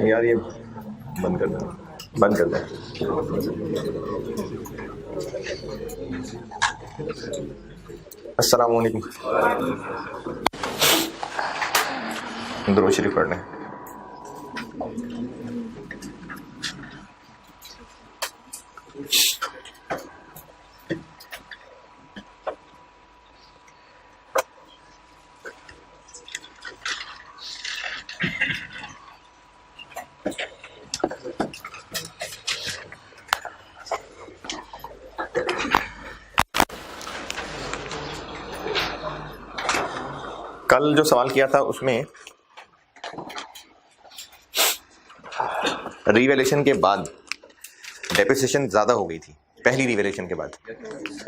यार ये बंद कर दो, बंद कर दो। अस्सलाम वालेकुम। दुरूद शरीफ पढ़ लें। कल जो सवाल किया था उसमें रिवैल्यूएशन के बाद डेप्रिसिएशन ज़्यादा हो गई थी, पहली रिवैल्यूएशन के बाद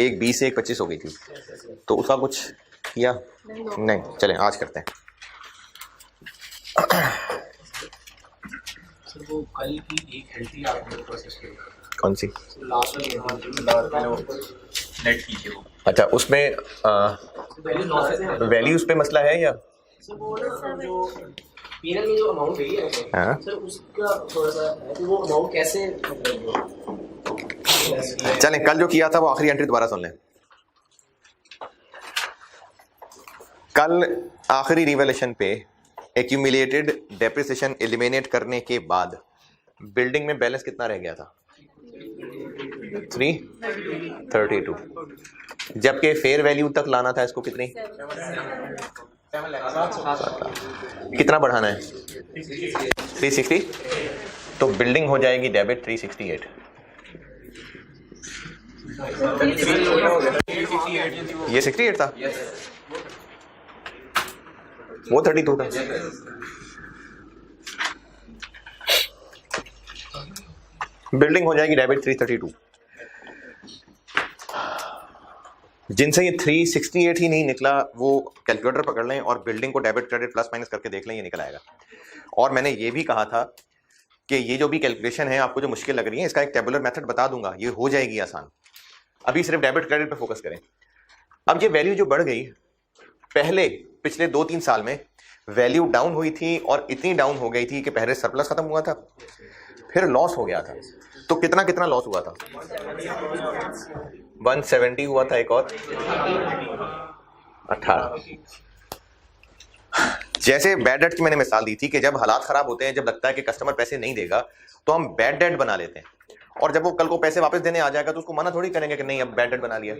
एक 20 से एक 25 हो गई थी, तो उसका कुछ किया नहीं। चलें आज करते हैं। सर वो कल की एक एंट्री आपने प्रोसेस की, कौन सी? नेट की थी वो। अच्छा, उसमें वैल्यूज पे मसला है या सर वो जो पीएनएल में जो अमाउंट गई है सर उसका थोड़ा सा है कि वो अमाउंट कैसे। चलें कल जो किया था वो आखिरी एंट्री दोबारा सुन लें। कल आखिरी रिवैल्यूएशन पे एक्यूमुलेटेड डेप्रिसिएशन एलिमिनेट करने के बाद बिल्डिंग में बैलेंस कितना रह गया था? 332। जबकि फेयर वैल्यू तक लाना था इसको कितनी? कितना बढ़ाना है? 360। तो बिल्डिंग हो जाएगी डेबिट 368। ये 68 था, वो 32 था। बिल्डिंग हो जाएगी डेबिट 332। जिनसे ये 368 ही नहीं निकला वो कैलकुलेटर पकड़ लें और बिल्डिंग को डेबिट क्रेडिट प्लस माइनस करके देख लें, ये निकल आएगा। और मैंने ये भी कहा था कि ये जो भी कैलकुलेशन है आपको जो मुश्किल लग रही है इसका एक टेबुलर मेथड बता दूंगा, ये हो जाएगी आसान। अभी सिर्फ डेबिट क्रेडिट पे फोकस करें। अब ये वैल्यू जो बढ़ गई, पहले पिछले 2-3 साल में वैल्यू डाउन हुई थी और इतनी डाउन हो गई थी कि पहले सरप्लस खत्म हुआ था, फिर लॉस हो गया था। तो कितना कितना लॉस हुआ था? 170 हुआ था, एक और 18। जैसे बैड डेट की मैंने मिसाल दी थी कि जब हालात खराब होते हैं, जब लगता है कि कस्टमर पैसे नहीं देगा तो हम बैड डेट बना लेते हैं, और जब वो कल को पैसे वापस देने आ जाएगा तो उसको मना थोड़ी करेंगे कि नहीं अब बैड डेट बना लिया।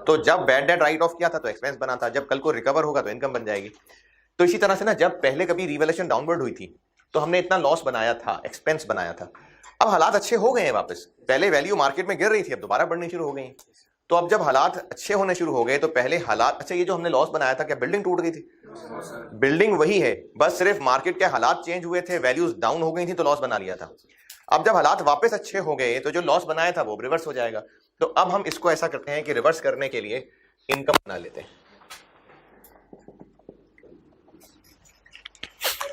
तो जब बैड डेट राइट ऑफ किया था तो एक्सपेंस बना था, जब कल को रिकवर होगा तो इनकम बन जाएगी। तो इसी तरह से ना, जब पहले कभी रिवैल्यूएशन डाउनवर्ड हुई थी तो हमने इतना लॉस बनाया था, एक्सपेंस बनाया था। अब हालात अच्छे हो गए हैं वापस, पहले वैल्यू मार्केट में गिर रही थी, अब दोबारा बढ़नी शुरू हो गई। तो अब जब हालात अच्छे होने शुरू हो गए तो पहले हालात अच्छा, ये जो हमने लॉस बनाया था क्या बिल्डिंग टूट गई थी? बिल्डिंग वही है, बस सिर्फ मार्केट के हालात चेंज हुए थे, वैल्यूज डाउन हो गई थी तो लॉस बना लिया था। अब जब हालात वापस अच्छे हो गए तो जो लॉस बनाया था वो रिवर्स हो जाएगा। तो अब हम इसको ऐसा करते हैं कि रिवर्स करने के लिए इनकम बना लेते हैं,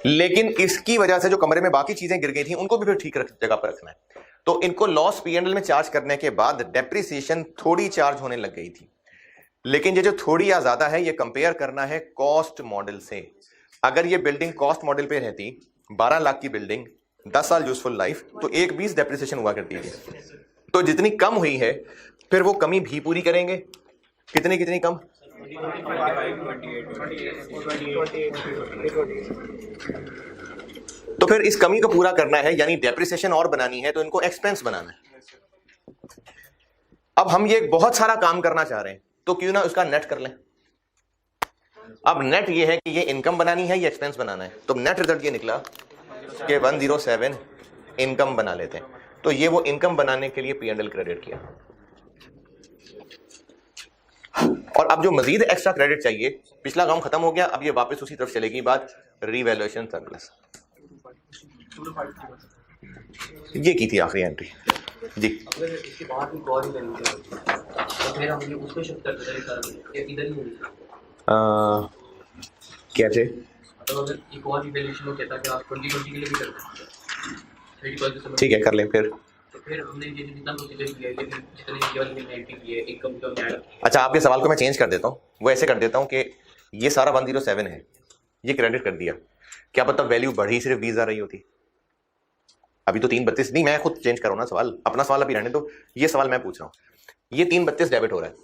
लेकिन इसकी वजह से जो कमरे में बाकी चीजें गिर गई थी उनको भी फिर ठीक जगह पर रखना है। तो इनको लॉस पीएनएल में चार्ज करने के बाद डेप्रिसिएशन थोड़ी चार्ज होने लग गई थी, लेकिन ये जो थोड़ी या ज्यादा है ये कंपेयर करना है कॉस्ट मॉडल से। अगर ये बिल्डिंग कॉस्ट मॉडल पे रहती, 12 लाख की बिल्डिंग, 10 साल यूजफुल लाइफ, तो 1/20 डेप्रिसिएशन हुआ करती थी। तो जितनी कम हुई है फिर वो कमी भी पूरी करेंगे। कितनी कितनी कम? तो फिर इस कमी को पूरा करना है, यानी डेप्रिसिएशन और बनानी है, तो इनको एक्सपेंस बनाना है। अब हम ये बहुत सारा काम करना चाह रहे हैं तो क्यों ना उसका नेट कर लें। अब नेट ये है कि ये इनकम बनानी है या एक्सपेंस बनाना है। तो नेट रिजल्ट ये निकला कि 107 इनकम बना लेते हैं। तो ये वो इनकम बनाने के लिए पीएनएल क्रेडिट किया। और अब जो मजीद एक्स्ट्रा क्रेडिट चाहिए, पिछला काम खत्म हो गया, अब ये वापस उसी तरफ चलेगी बात, रिवैल्यूएशन सरप्लस। ये की थी आखिरी एंट्री जी। अगर इसके बाद भी गौर नहीं करेंगे तो फिर हम उसको शिफ्ट कर देते हैं इधर ही होगी। क्या थे? तो अगर एक और रिवैल्यूएशन हो कहता है कि आप 2020 के लिए भी करते हैं, ठीक है कर लें फिर। तो फिर हमने ये जितना प्रोसीजर किया है, जितने केवल में एंट्री की है, इनकम तो ऐड। अच्छा, आपके सवाल को मैं चेंज कर देता हूँ, वो ऐसे कर देता हूँ कि ये सारा 107 है, ये क्रेडिट कर दिया, क्या पता वैल्यू बढ़ी सिर्फ 20 आ रही होती। अभी तो 332 नहीं, मैं खुद चेंज करूँ ना सवाल, अपना सवाल अभी रहने दो, ये सवाल मैं पूछ रहा हूँ। ये 332 डेबिट हो रहा है,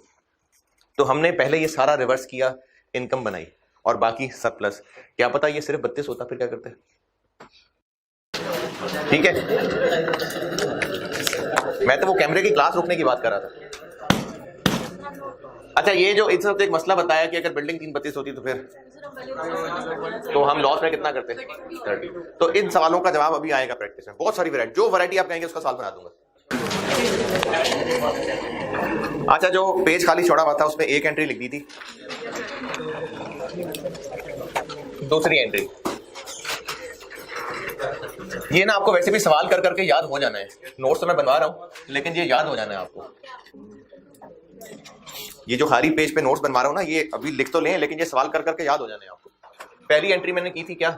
तो हमने पहले ये सारा रिवर्स किया, इनकम बनाई और बाकी सरप्लस, क्या पता ये सिर्फ 32 होता, फिर क्या करते हैं? ठीक है, मैं तो वो कैमरे की क्लास रोकने की बात कर रहा था। अच्छा, ये जो इस वक्त एक मसला बताया कि अगर बिल्डिंग 332 होती तो फिर तो हम लॉस में कितना करते? 30। तो इन सवालों का जवाब अभी आएगा प्रैक्टिस में, बहुत सारी वैरायटी, जो वैरायटी आप कहेंगे उसका सवाल बना दूंगा। अच्छा, जो पेज खाली छोड़ा हुआ था उसमें एक एंट्री लिख दी थी, दूसरी एंट्री, ये ना आपको वैसे भी सवाल कर करके याद हो जाना है, नोट्स तो मैं बनवा रहा हूं लेकिन ये याद हो जाना है आपको। ये जो खाली पेज पे नोट्स बनवा रहा हूं ना, ये अभी लिख तो लें लेकिन ये सवाल कर करके याद हो जाने हैं आपको। पहली एंट्री मैंने की थी क्या?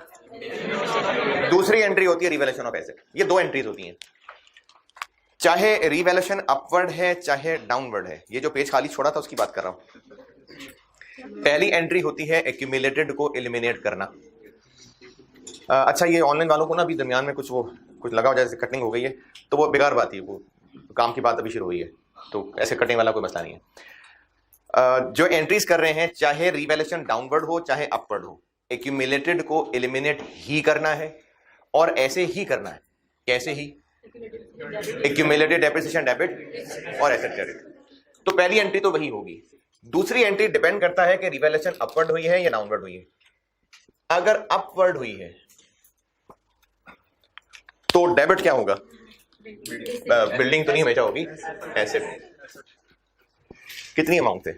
दूसरी एंट्री होती है रिवैल्यूएशन ऑफ एसेट। ये दो एंट्रीज होती हैं, चाहे रिवैल्यूएशन अपवर्ड है चाहे डाउनवर्ड है। ये जो पेज खाली छोड़ा था उसकी बात कर रहा हूं। पहली एंट्री होती है एक्यूमुलेटेड को एलिमिनेट करना। अच्छा, ये ऑनलाइन वालों को ना अभी दरमियान में कुछ लगा हो, जैसे कटिंग हो गई है तो वो बेकार बात है, वो काम की बात अभी शुरू हुई है, तो ऐसे कटिंग वाला कोई मसला नहीं है। जो एंट्रीज कर रहे हैं, चाहे रिवैल्यूएशन डाउनवर्ड हो चाहे अपवर्ड हो, एक्यूमुलेटेड को एलिमिनेट ही करना है और ऐसे ही करना है। कैसे ही? एक्यूमुलेटेड डेप्रिसिएशन डेबिट और एसेट क्रेडिट। तो पहली एंट्री तो वही होगी। दूसरी एंट्री डिपेंड करता है कि रिवैल्यूएशन अपवर्ड हुई है या डाउनवर्ड हुई है। अगर अपवर्ड हुई है तो डेबिट क्या होगा? बिल्डिंग तो नहीं हमेशा होगी, एसेट। कितनी अमाउंट है?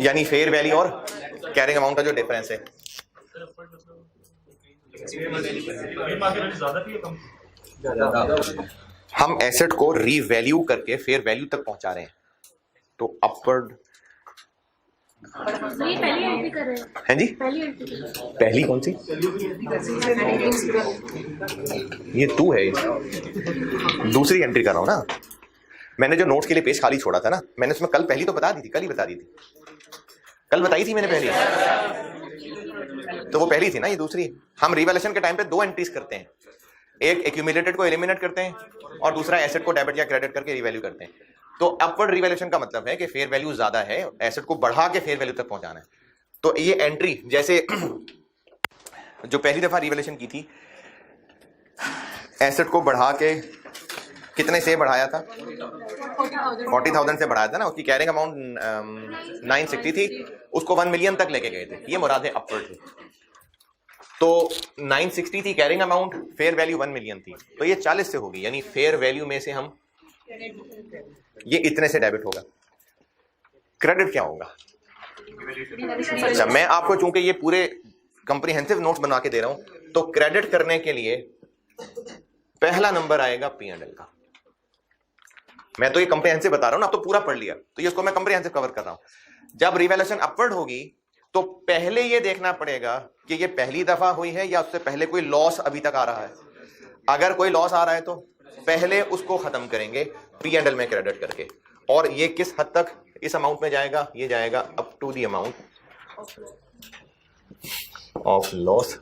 यानी फेयर वैल्यू और कैरिंग अमाउंट का जो डिफरेंस है। हम एसेट को रीवैल्यू करके फेयर वैल्यू तक पहुंचा रहे हैं, तो अपवर्ड। पहली एंट्री कर रहे हैं जी, पहली कौन सी? ये 2 है, दूसरी एंट्री कर रहा हूं ना। मैंने जो नोट्स के लिए पेज खाली छोड़ा था ना, मैंने उसमें कल पहली तो बता दी थी, कल ही बता दी थी, कल बताई थी मैंने पहली, तो वो पहली थी ना, ये दूसरी। हम रिवैल्यूएशन के टाइम पे 2 एंट्रीज करते हैं, एक एक्यूमुलेटेड को एलिमिनेट करते हैं और दूसरा एसेट को डेबिट या क्रेडिट करके रिवैल्यू करते हैं। तो अपवर्ड रिवैल्यूएशन का मतलब है कि फेयर वैल्यू ज्यादा है, एसेट को बढ़ा के फेयर वैल्यू तक पहुंचाना है। तो ये एंट्री, जैसे जो पहली दफा रिवैल्यूएशन की थी, एसेट को बढ़ा के कितने से बढ़ाया था? 40,000 से बढ़ाया था ना। उसकी कैरिंग अमाउंट 960 थी, उसको 1 मिलियन तक लेके गए थे। ये मुराद है अपवर्ड थी। तो 960 थी carrying amount, fair value 1 million थी, तो ये 40 से होगी, यानी फेयर वैल्यू में से हम ये इतने से डेबिट होगा। क्रेडिट क्या होगा? अच्छा, मैं आपको चूंकि ये पूरे कंप्रीहेंसिव नोट्स बना के दे रहा हूं, तो क्रेडिट करने के लिए पहला नंबर आएगा P&L का। मैं तो ये कंप्रीहेंसिव बता रहा हूं ना, अब तो पूरा पढ़ लिया, तो ये इसको मैं कंप्रीहेंसिव कवर कर रहा हूं। जब रिवैल्यूएशन अपवर्ड होगी तो पहले ये देखना पड़ेगा कि ये पहली दफा हुई है या उससे पहले कोई लॉस अभी तक आ रहा है। अगर कोई लॉस आ रहा है तो पहले उसको खत्म करेंगे P&L में क्रेडिट करके। और ये किस हद तक इस अमाउंट में जाएगा? ये जाएगा up to the amount of loss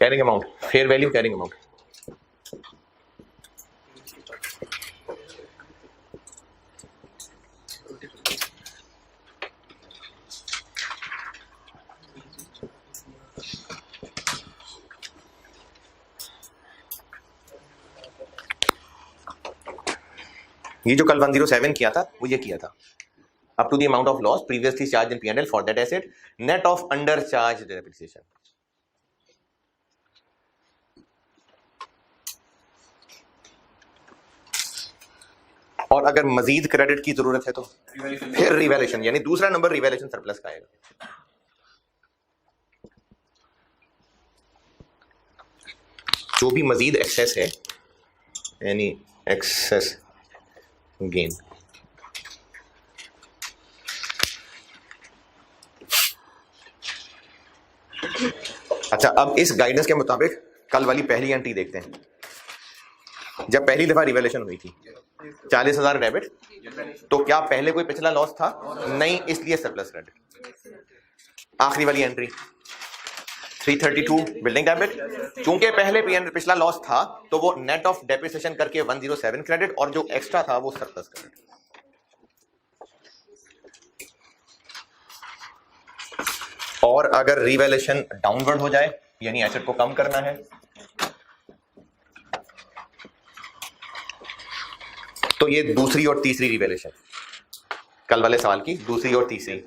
carrying amount, fair value carrying amount. ये जो कल 107 किया था वो ये किया था, up to the amount of loss previously charge in P&L for that asset net of under charge depreciation. और अगर मजीद क्रेडिट की जरूरत है तो फिर रिवैल्यूएशन, यानी दूसरा नंबर रिवैल्यूएशन सरप्लस का आएगा। जो भी मजीद एक्सेस है, यानी एक्सेस गेन, अच्छा अब इस गाइडेंस के मुताबिक कल वाली पहली एंट्री देखते हैं। जब पहली दफा रिवैल्यूएशन हुई थी 40,000 डेबिट, तो क्या पहले कोई पिछला लॉस था? नहीं, इसलिए सरप्लस क्रेडिट। आखिरी वाली एंट्री 332 बिल्डिंग डेबिट, चूंकि पहले पिछला लॉस था तो वो नेट ऑफ डेप्रिसिएशन करके 107 क्रेडिट, और जो एक्स्ट्रा था वो सरप्लस क्रेडिट। और अगर रिवैल्यूएशन डाउनवर्ड हो जाए, यानी एसेट को कम करना है, तो ये दूसरी और तीसरी रिवैल्यूएशन, कल वाले सवाल की दूसरी और तीसरी,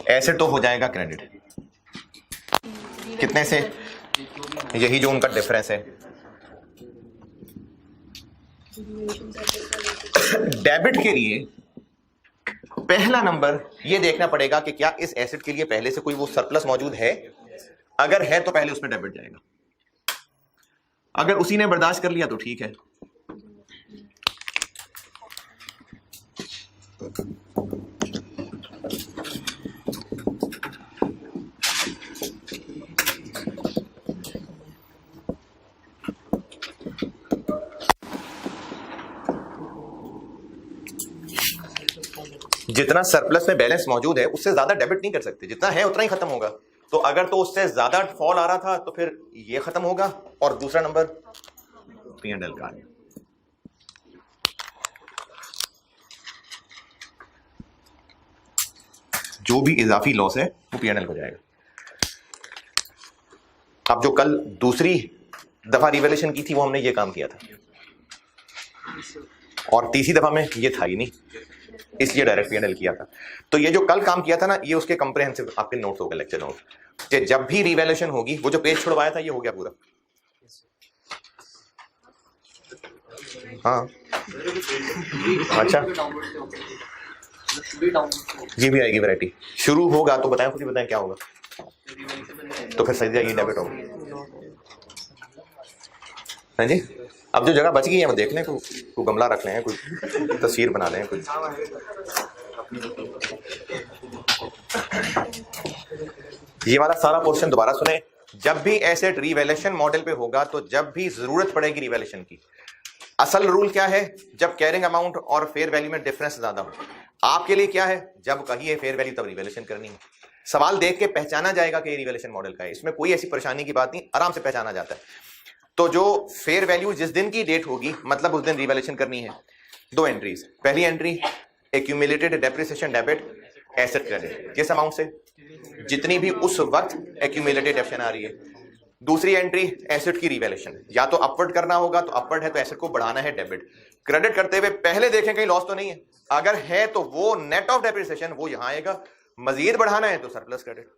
एसेट तो हो जाएगा क्रेडिट। कितने से? यही जो उनका डिफरेंस है। डेबिट के लिए पहला नंबर ये देखना पड़ेगा कि क्या इस एसेट के लिए पहले से कोई वो सरप्लस मौजूद है। अगर है तो पहले उसमें डेबिट जाएगा, अगर उसी ने बर्दाश्त कर लिया तो ठीक है। जितना सरप्लस में बैलेंस मौजूद है उससे ज्यादा डेबिट नहीं कर सकते, जितना है उतना ही खत्म होगा। तो अगर तो उससे ज्यादा फॉल आ रहा था तो फिर ये खत्म होगा, और दूसरा नंबर P&L का है। जो भी इजाफी लॉस है वो P&L को जाएगा। अब जो कल दूसरी दफा रिवैल्यूएशन की थी वो हमने ये काम किया था, और तीसरी दफा में ये था ही नहीं, इसलिए डायरेक्ट P&L किया था। तो ये जो कल काम किया था ना, ये उसके कंप्रिहेंसिव आपके नोट्स हो गए, लेक्चर नोट, कि जब भी रिवैल्यूएशन होगी, वो जो पेज छुड़वाया था ये हो गया पूरा। हाँ अच्छा, ये भी आएगी वैरायटी। शुरू होगा तो बताएं, खुद ही बताएं क्या होगा, तो फिर सही जाएगी, डेबिट होगा। हाँ जी, अब जो जगह बच गई है वो देख लें, कोई गमला रख लें, कोई तस्वीर बना लें, कोई। ये वाला सारा पोर्शन दोबारा सुने। जब भी एसेट रिवैल्यूएशन मॉडल पे होगा, तो जब भी जरूरत पड़ेगी रिवैल्यूएशन की, असल रूल क्या है? जब कैरिंग अमाउंट और फेयर वैल्यू में डिफरेंस ज्यादा हो। आपके लिए क्या है? जब कहिए फेयर वैल्यू तब रिवैल्यूएशन करनी है। सवाल देख के पहचाना जाएगा कि ये रिवैल्यूएशन मॉडल का है, इसमें कोई ऐसी परेशानी की बात नहीं, आराम से पहचाना जाता है। तो जो फेयर वैल्यू जिस दिन की डेट होगी, मतलब उस दिन रिवैल्यूएशन करनी है। दो एंट्रीज, पहली entry accumulated depreciation debit asset credit, किस अमाउंट से? जितनी भी उस वक्त एक्यूमुलेटेड डेप्रिसिएशन आ रही है। दूसरी एंट्री एसेट की रिवैल्यूएशन, या तो अपवर्ड करना होगा, तो अपवर्ड है तो एसेट को बढ़ाना है डेबिट। क्रेडिट करते हुए पहले देखें कहीं लॉस तो नहीं है, अगर है तो वो नेट ऑफ डेप्रिसिएशन वो यहां आएगा। मजीद बढ़ाना है तो सरप्लस क्रेडिट,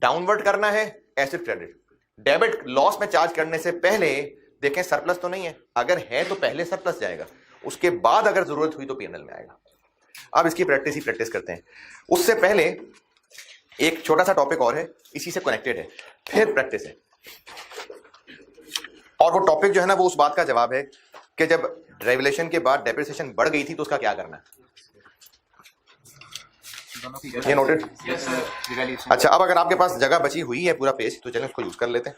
डाउनवर्ड करना है एसेट क्रेडिट। डेबिट लॉस में चार्ज करने से पहले देखें सरप्लस तो नहीं है, अगर है तो पहले सरप्लस जाएगा, उसके बाद अगर जरूरत हुई तो P&L में आएगा। अब इसकी प्रैक्टिस ही प्रैक्टिस करते हैं। उससे पहले एक छोटा सा टॉपिक और है, इसी से कनेक्टेड है, फिर प्रैक्टिस है। और वो टॉपिक जो है ना, वो उस बात का जवाब है कि जब रिवैल्यूएशन के बाद डेप्रिसिएशन बढ़ गई थी तो उसका क्या करना है। ये नोटेड? अच्छा, अब अगर आपके पास जगह बची हुई है पूरा पेज, तो चलें उसको यूज कर लेते हैं।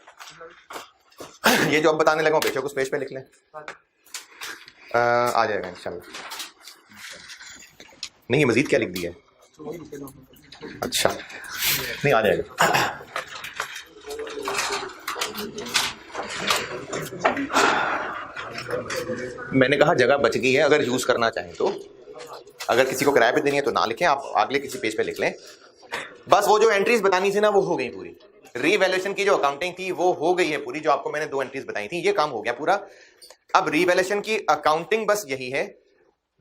ये जो अब बताने लगा हूं बेशक उस पेज पे लिख लें, आ जाएगा इंशाल्लाह। नहीं, ये मजीद क्या लिख दिया है? अच्छा नहीं, आ जाएगा। मैंने कहा जगह बच गई है, अगर यूज करना चाहें तो। अगर किसी को किराए पे देनी है तो ना लिखें, आप अगले किसी पेज पे लिख लें। बस वो जो एंट्रीज बतानी थी ना, वो हो गई पूरी। रीवैल्यूएशन की जो अकाउंटिंग थी वो हो गई है पूरी, जो आपको मैंने 2 एंट्रीज बताई थी, ये काम हो गया पूरा। अब रीवैल्यूएशन की अकाउंटिंग बस यही है,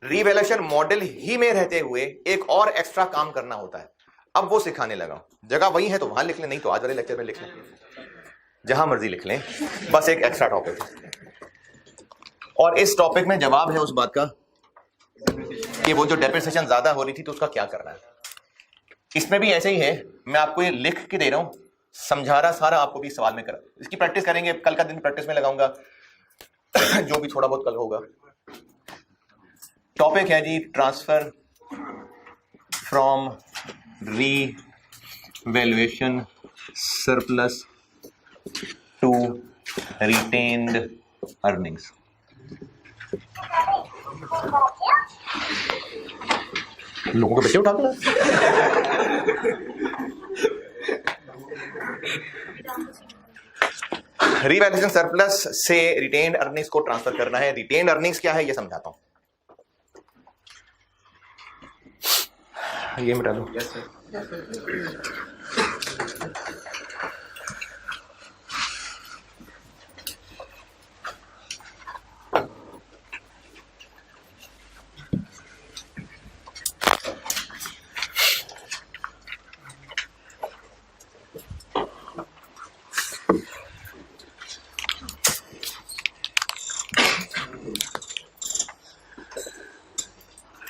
रीवैल्यूएशन मॉडल ही में रहते हुए एक और एक्स्ट्रा काम करना होता है। अब वो सिखाने लगा। जगह वही है तो वहां लिख लें, नहीं तो आज वाले लेक्चर में लिख लें, जहां मर्जी लिख लें, बस एक एक्स्ट्रा टॉपिक। और इस टॉपिक में जवाब है उस बात का कि वो जो डेप्रिसिएशन ज्यादा हो रही थी तो उसका क्या करना है। इसमें भी ऐसे ही है, मैं आपको ये लिख के दे रहा हूं, समझा रहा सारा, आपको भी सवाल में कर, इसकी प्रैक्टिस करेंगे। कल का दिन प्रैक्टिस में लगाऊंगा, जो भी थोड़ा बहुत कल होगा। टॉपिक है जी, transfer from revaluation surplus to retained earnings. लोगों के बच्चे उठा दो। रीवैल्यूएशन सरप्लस से रिटेन्ड अर्निंग्स को ट्रांसफर करना है। रिटेन्ड अर्निंग्स क्या है ये समझाता हूं। ये मिटा दो।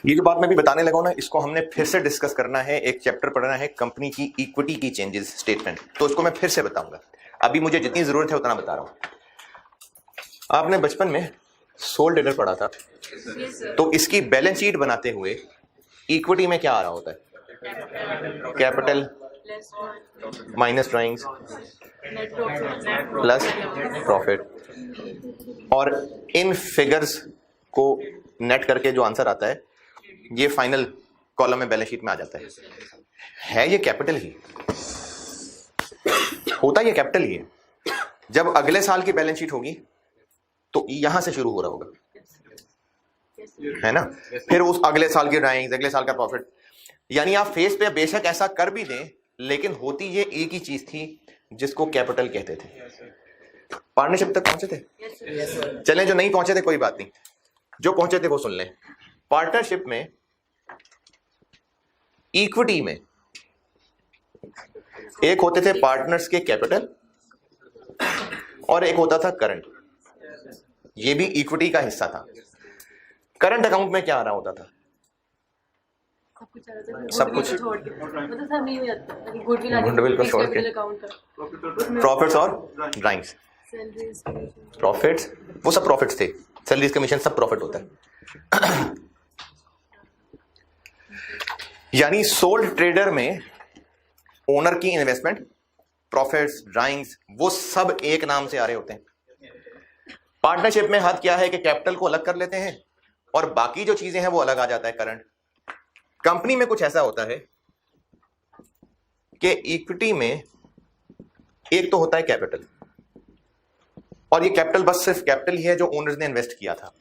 ये जो बात मैं भी बताने लगा हूं ना, इसको हमने फिर से डिस्कस करना है। एक चैप्टर पढ़ना है कंपनी की इक्विटी की चेंजेस स्टेटमेंट, तो इसको मैं फिर से बताऊंगा। अभी मुझे जितनी जरूरत है उतना बता रहा हूं। आपने बचपन में सोल ट्रेडर पढ़ा था, तो इसकी बैलेंस शीट बनाते हुए इक्विटी में क्या आ रहा होता है? Capital minus drawings plus profit, और इन फिगर्स को नेट करके जो आंसर आता है ये फाइनल कॉलम में बैलेंस शीट में आ जाता है। ये कैपिटल ही होता, ये कैपिटल ही है। जब अगले साल की बैलेंस शीट होगी तो यहां से शुरू हो रहा होगा, है ना? फिर उस अगले साल की ड्राइंग्स, अगले साल का प्रॉफिट। यानी आप फेस पे बेशक ऐसा कर भी दें, लेकिन होती ये एक ही चीज थी जिसको कैपिटल कहते थे। पार्टनरशिप तक पहुंचे थे? चलें, जो नहीं पहुंचे थे कोई बात नहीं, जो पहुंचे थे वो सुन लें। पार्टनरशिप में इक्विटी में एक होते थे पार्टनर्स के कैपिटल और एक होता था करंट। ये भी इक्विटी का हिस्सा था। करंट अकाउंट में क्या आ रहा होता था? सब कुछ गुडविल को छोड़ के प्रॉफिट्स और ड्राइंग्स। प्रॉफिट्स वो सब प्रॉफिट्स थे, सैलरीज कमीशन सब प्रॉफिट होता है। यानी सोल्ड ट्रेडर में ओनर की इन्वेस्टमेंट, प्रॉफिट्स, ड्राइंग्स वो सब एक नाम से आ रहे होते हैं। पार्टनरशिप में हद क्या है कि कैपिटल को अलग कर लेते हैं और बाकी जो चीजें हैं वो अलग आ जाता है करंट। कंपनी में कुछ ऐसा होता है कि इक्विटी में एक तो होता है कैपिटल, और ये कैपिटल बस सिर्फ कैपिटल ही है जो ओनर्स ने इन्वेस्ट किया था।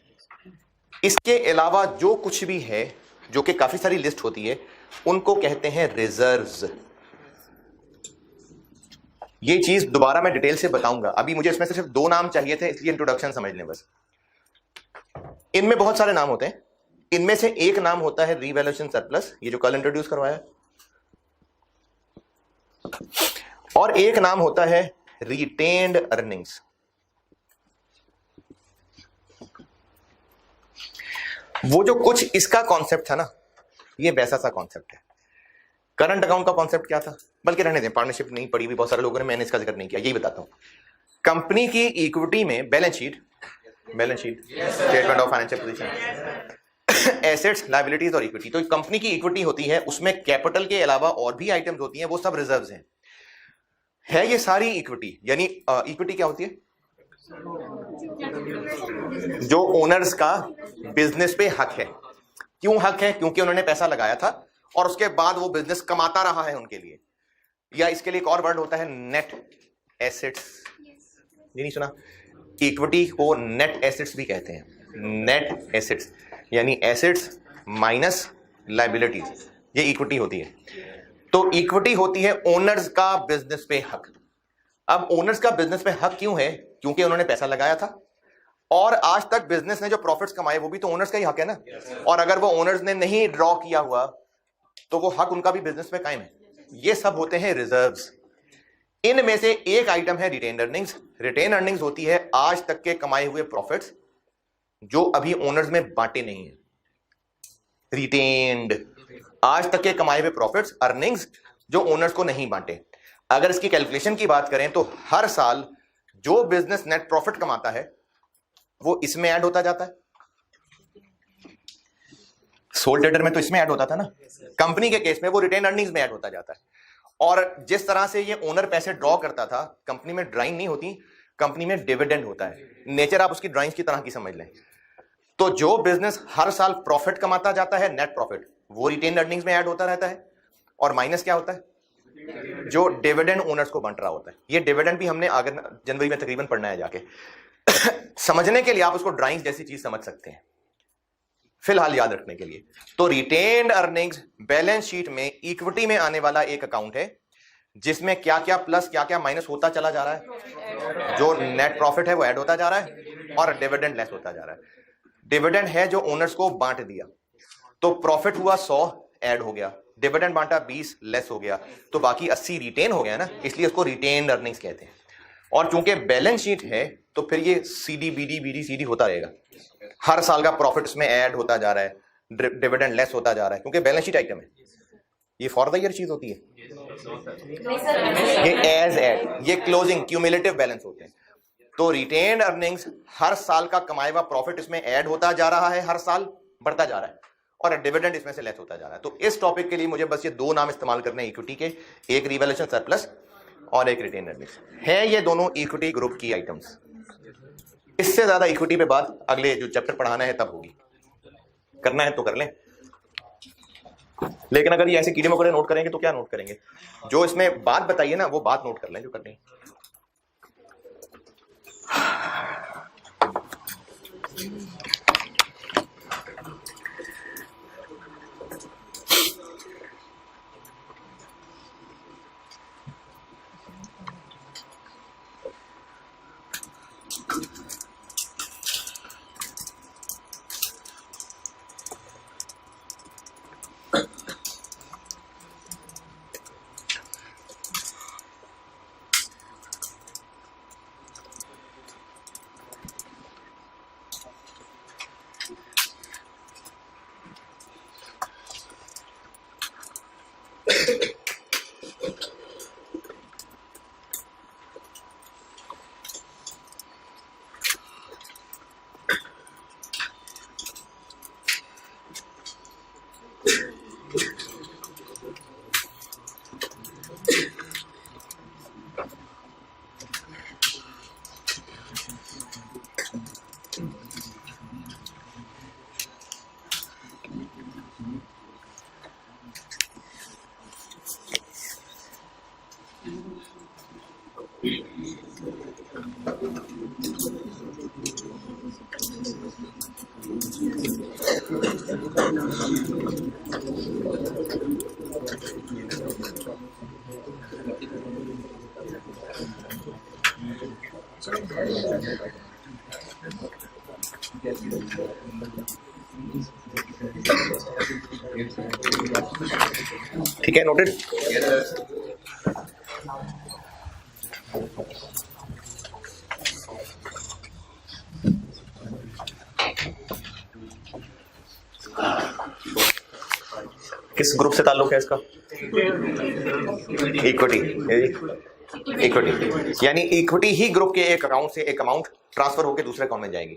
इसके अलावा जो कुछ भी है, जो कि काफी सारी लिस्ट होती है, उनको कहते हैं रिजर्व्स। ये चीज दोबारा मैं डिटेल से बताऊंगा। अभी मुझे इसमें से सिर्फ 2 नाम चाहिए थे, इसलिए इंट्रोडक्शन समझ लें बस। इनमें बहुत सारे नाम होते हैं। इनमें से एक नाम होता है रीवैल्यूएशन सरप्लस, ये जो कल इंट्रोड्यूस करवाया, और एक नाम होता है रिटेन्ड अर्निंग्स। वो जो कुछ इसका कॉन्सेप्ट था ना, ये वैसा सा कॉन्सेप्ट है। करंट अकाउंट का कॉन्सेप्ट क्या था? बल्कि रहने दें, पार्टनरशिप नहीं पढ़ी हुई बहुत सारे लोगों ने, मैंने इसका जिक्र नहीं किया, यही बताता हूं। कंपनी की इक्विटी में balance sheet, statement of financial position, assets, liabilities और इक्विटी। तो कंपनी की इक्विटी होती है, उसमें कैपिटल के अलावा और भी आइटम्स होती हैं, वो सब रिजर्व्स हैं। है ये सारी इक्विटी। यानी इक्विटी क्या होती है? जो ओनर्स का बिजनेस पे हक है। क्यों हक है? क्योंकि उन्होंने पैसा लगाया था और उसके बाद वो बिजनेस कमाता रहा है उनके लिए। या इसके लिए एक और वर्ड होता है नेट एसेट्स। ये नहीं सुना? इक्विटी को नेट एसेट्स भी कहते हैं। नेट एसेट्स यानी एसेट्स माइनस लायबिलिटीज, ये इक्विटी होती है। तो इक्विटी होती है ओनर्स का बिजनेस पे हक। अब ओनर्स का बिजनेस पे हक क्यों है? क्योंकि उन्होंने पैसा लगाया था, और आज तक बिजनेस ने जो प्रॉफिट्स कमाए वो भी तो ओनर्स का ही हक है ना। और अगर वो ओनर्स ने नहीं ड्रॉ किया हुआ तो वो हक उनका भी बिजनेस पे कायम है। ये सब होते हैं रिजर्व्स। इनमें से एक आइटम है रिटेन्ड अर्निंग्स। रिटेन अर्निंग्स होती है आज तक के कमाए हुए प्रॉफिट्स जो अभी ओनर्स में बांटे नहीं है। रिटेन्ड, आज तक के कमाए हुए प्रॉफिट्स, अर्निंग्स जो ओनर्स को नहीं बांटे। अगर इसकी कैलकुलेशन की बात करें तो हर साल जो बिजनेस नेट प्रॉफिट कमाता है वो इसमें ऐड होता जाता है। सोल ट्रेडर में तो इसमें ऐड होता था ना, कंपनी के केस में वो रिटेन अर्निंग्स में ऐड होता जाता है। और जिस तरह से ये ओनर पैसे ड्रॉ करता था, कंपनी में ड्राइंग नहीं होती, कंपनी में डिविडेंड होता है, नेचर आप उसकी ड्राइंग्स की तरह की समझ लें। तो जो बिजनेस हर साल प्रॉफिट कमाता जाता है, नेट प्रॉफिट, वो रिटेन अर्निंग्स में ऐड होता रहता है, और माइनस क्या होता है, जो डिविडेंड ओनर्स को बंट रहा होता है। ये डिविडेंड भी हमने आगे जनवरी में तकरीबन पढ़ना है जाके। समझने के लिए आप उसको ड्राइंग्स जैसी चीज समझ सकते हैं, फिलहाल याद रखने के लिए। तो रिटेन्ड अर्निंग्स बैलेंस शीट में इक्विटी में आने वाला एक अकाउंट है जिसमें क्या क्या प्लस क्या क्या माइनस होता चला जा रहा है। जो नेट प्रॉफिट है वो ऐड होता जा रहा है और डिविडेंड लेस होता जा रहा है। डिविडेंड है जो ओनर्स को बांट दिया, तो प्रॉफिट हुआ 100 ऐड हो गया, डिविडेंड बांटा 20 लेस हो गया, तो बाकी 80 रिटेन हो गया ना, इसलिए उसको रिटेन्ड अर्निंग्स कहते हैं। और चूंकि बैलेंस शीट है तो फिर ये सीडी बीडी बीडी सीडी होता रहेगा, हर साल का प्रॉफिट इसमें ऐड होता जा रहा है, डिविडेंड लेस होता जा रहा है, क्योंकि बैलेंस शीट आइटम है, ये फॉर द ईयर चीज होती है। ये एज एड, ये क्लोजिंग क्यूमुलेटिव बैलेंस होते हैं। तो रिटेन्ड अर्निंग्स हर साल का कमाया हुआ प्रॉफिट इसमें ऐड होता जा रहा है, हर साल बढ़ता जा रहा है, और डिविडेंड इसमें से लेस होता जा रहा है। तो इस टॉपिक के लिए मुझे बस ये दो नाम इस्तेमाल करने हैं इक्विटी के, एक रिवैल्यूएशन सरप्लस और एक रिटेन्ड अर्निंग्स है। ये दोनों इक्विटी ग्रुप की आइटम्स। इससे ज्यादा इक्विटी पे बात अगले जो चैप्टर पढ़ाना है तब होगी, करना है तो कर लें। लेकिन अगर ये ऐसे कीड़े मकोड़े नोट करेंगे तो क्या नोट करेंगे, जो इसमें बात बताइए ना वो बात नोट कर लें जो करनी है। ठीक है, नोटेड। किस ग्रुप से ताल्लुक है इसका? इक्विटी। इक्विटी यानी इक्विटी ही ग्रुप के एक अकाउंट से एक अमाउंट ट्रांसफर होकर दूसरे अकाउंट में जाएगी।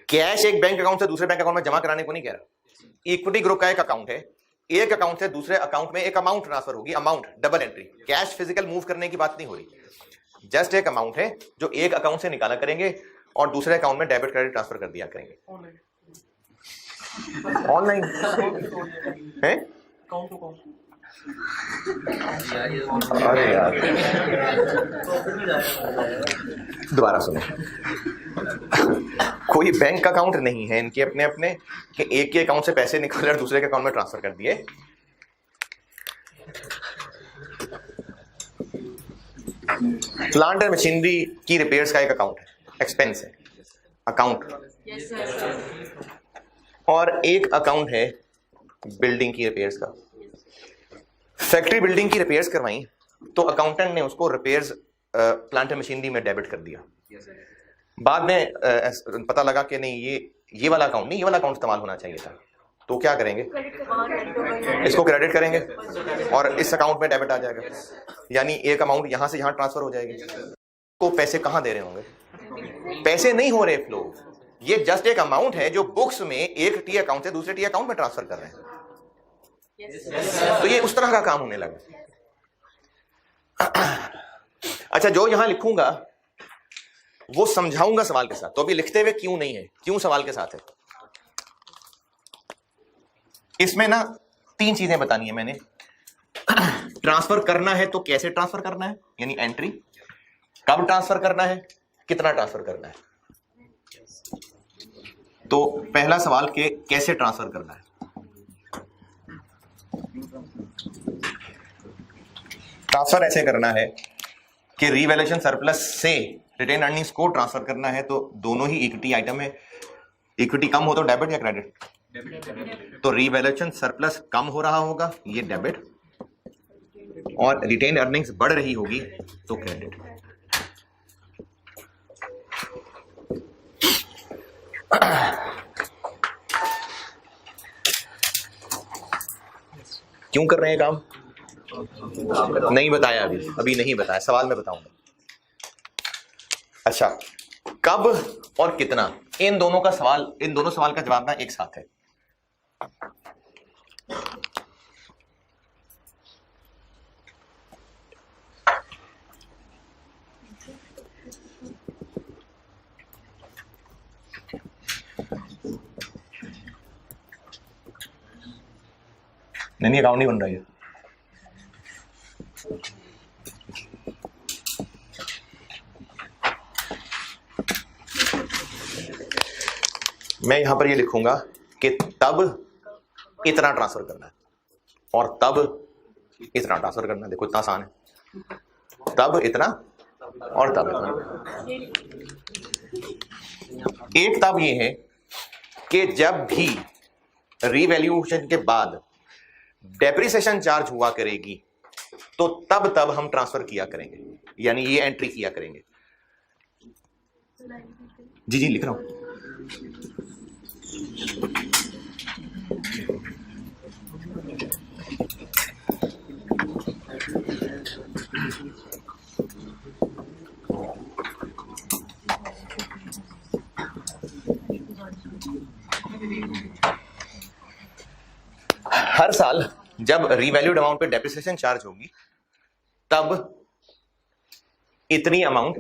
कैश एक बैंक अकाउंट से दूसरे बैंक अकाउंट में जमा कराने को नहीं कह रहा। इक्विटी ग्रुप का एक अकाउंट है, एक अकाउंट से दूसरे अकाउंट में एक अमाउंट ट्रांसफर होगी, amount double entry. Cash physical move करने की बात नहीं हो रही, जस्ट एक अमाउंट है जो एक अकाउंट से निकाला करेंगे और दूसरे अकाउंट में डेबिट क्रेडिट ट्रांसफर कर दिया करेंगे। ऑनलाइन है? अरे यार दोबारा सुनो, कोई बैंक अकाउंट नहीं है इनके अपने अपने कि एक के अकाउंट से पैसे निकाले और दूसरे के अकाउंट में ट्रांसफर कर दिए। प्लांट एंड मशीनरी की रिपेयर्स का एक अकाउंट है, एक्सपेंस है अकाउंट। और एक अकाउंट है बिल्डिंग की रिपेयर्स का। फैक्ट्री बिल्डिंग की रिपेयर्स करवाई तो अकाउंटेंट ने उसको रिपेयर्स प्लांट एंड मशीनरी में डेबिट कर दिया। बाद में पता लगा कि नहीं ये वाला अकाउंट नहीं, ये वाला अकाउंट इस्तेमाल होना चाहिए था, तो क्या करेंगे, इसको क्रेडिट करेंगे और इस अकाउंट में डेबिट आ जाएगा, यानी एक अमाउंट यहां से यहां ट्रांसफर हो जाएगी। तो पैसे कहां दे रहे होंगे? पैसे नहीं हो रहे फ्लो, ये जस्ट एक अमाउंट है जो बुक्स में एक टी अकाउंट से दूसरे टी अकाउंट में ट्रांसफर कर रहे हैं। तो ये उस तरह का काम होने लगा। अच्छा, जो यहां लिखूंगा वो समझाऊंगा सवाल के साथ। तो अभी लिखते हुए क्यों नहीं है, क्यों सवाल के साथ है। इसमें ना 3 चीजें बतानी है मैंने। ट्रांसफर करना है तो कैसे ट्रांसफर करना है, यानी एंट्री, कब ट्रांसफर करना है, कितना ट्रांसफर करना है। तो पहला सवाल के कैसे ट्रांसफर करना है। ट्रांसफर ऐसे करना है कि रीवैल्यूएशन सरप्लस से रिटेन अर्निंग्स को ट्रांसफर करना है। तो दोनों ही इक्विटी आइटम है, इक्विटी कम हो तो डेबिट या क्रेडिट, तो रीवैल्यूएशन सरप्लस कम हो रहा होगा, ये डेबिट, और रिटेन अर्निंग्स बढ़ रही होगी तो क्रेडिट। क्यों कर रहे हैं काम, नहीं बताया अभी नहीं बताया, सवाल में बताऊंगा। अच्छा, कब और कितना, इन दोनों सवाल का जवाब ना एक साथ है। नहीं, अकाउंट नहीं बन रहा है। मैं यहां पर ये लिखूंगा कि तब इतना ट्रांसफर करना है और तब इतना ट्रांसफर करना है। देखो इतना आसान है, तब इतना और तब इतना। एक तब ये है कि जब भी रीवैल्यूएशन के बाद डेप्रिसिएशन चार्ज हुआ करेगी तो तब हम ट्रांसफर किया करेंगे, यानी ये एंट्री किया करेंगे। जी लिख रहा हूं। हर साल जब रीवैल्यूड अमाउंट पे डेप्रिसिएशन चार्ज होगी तब इतनी अमाउंट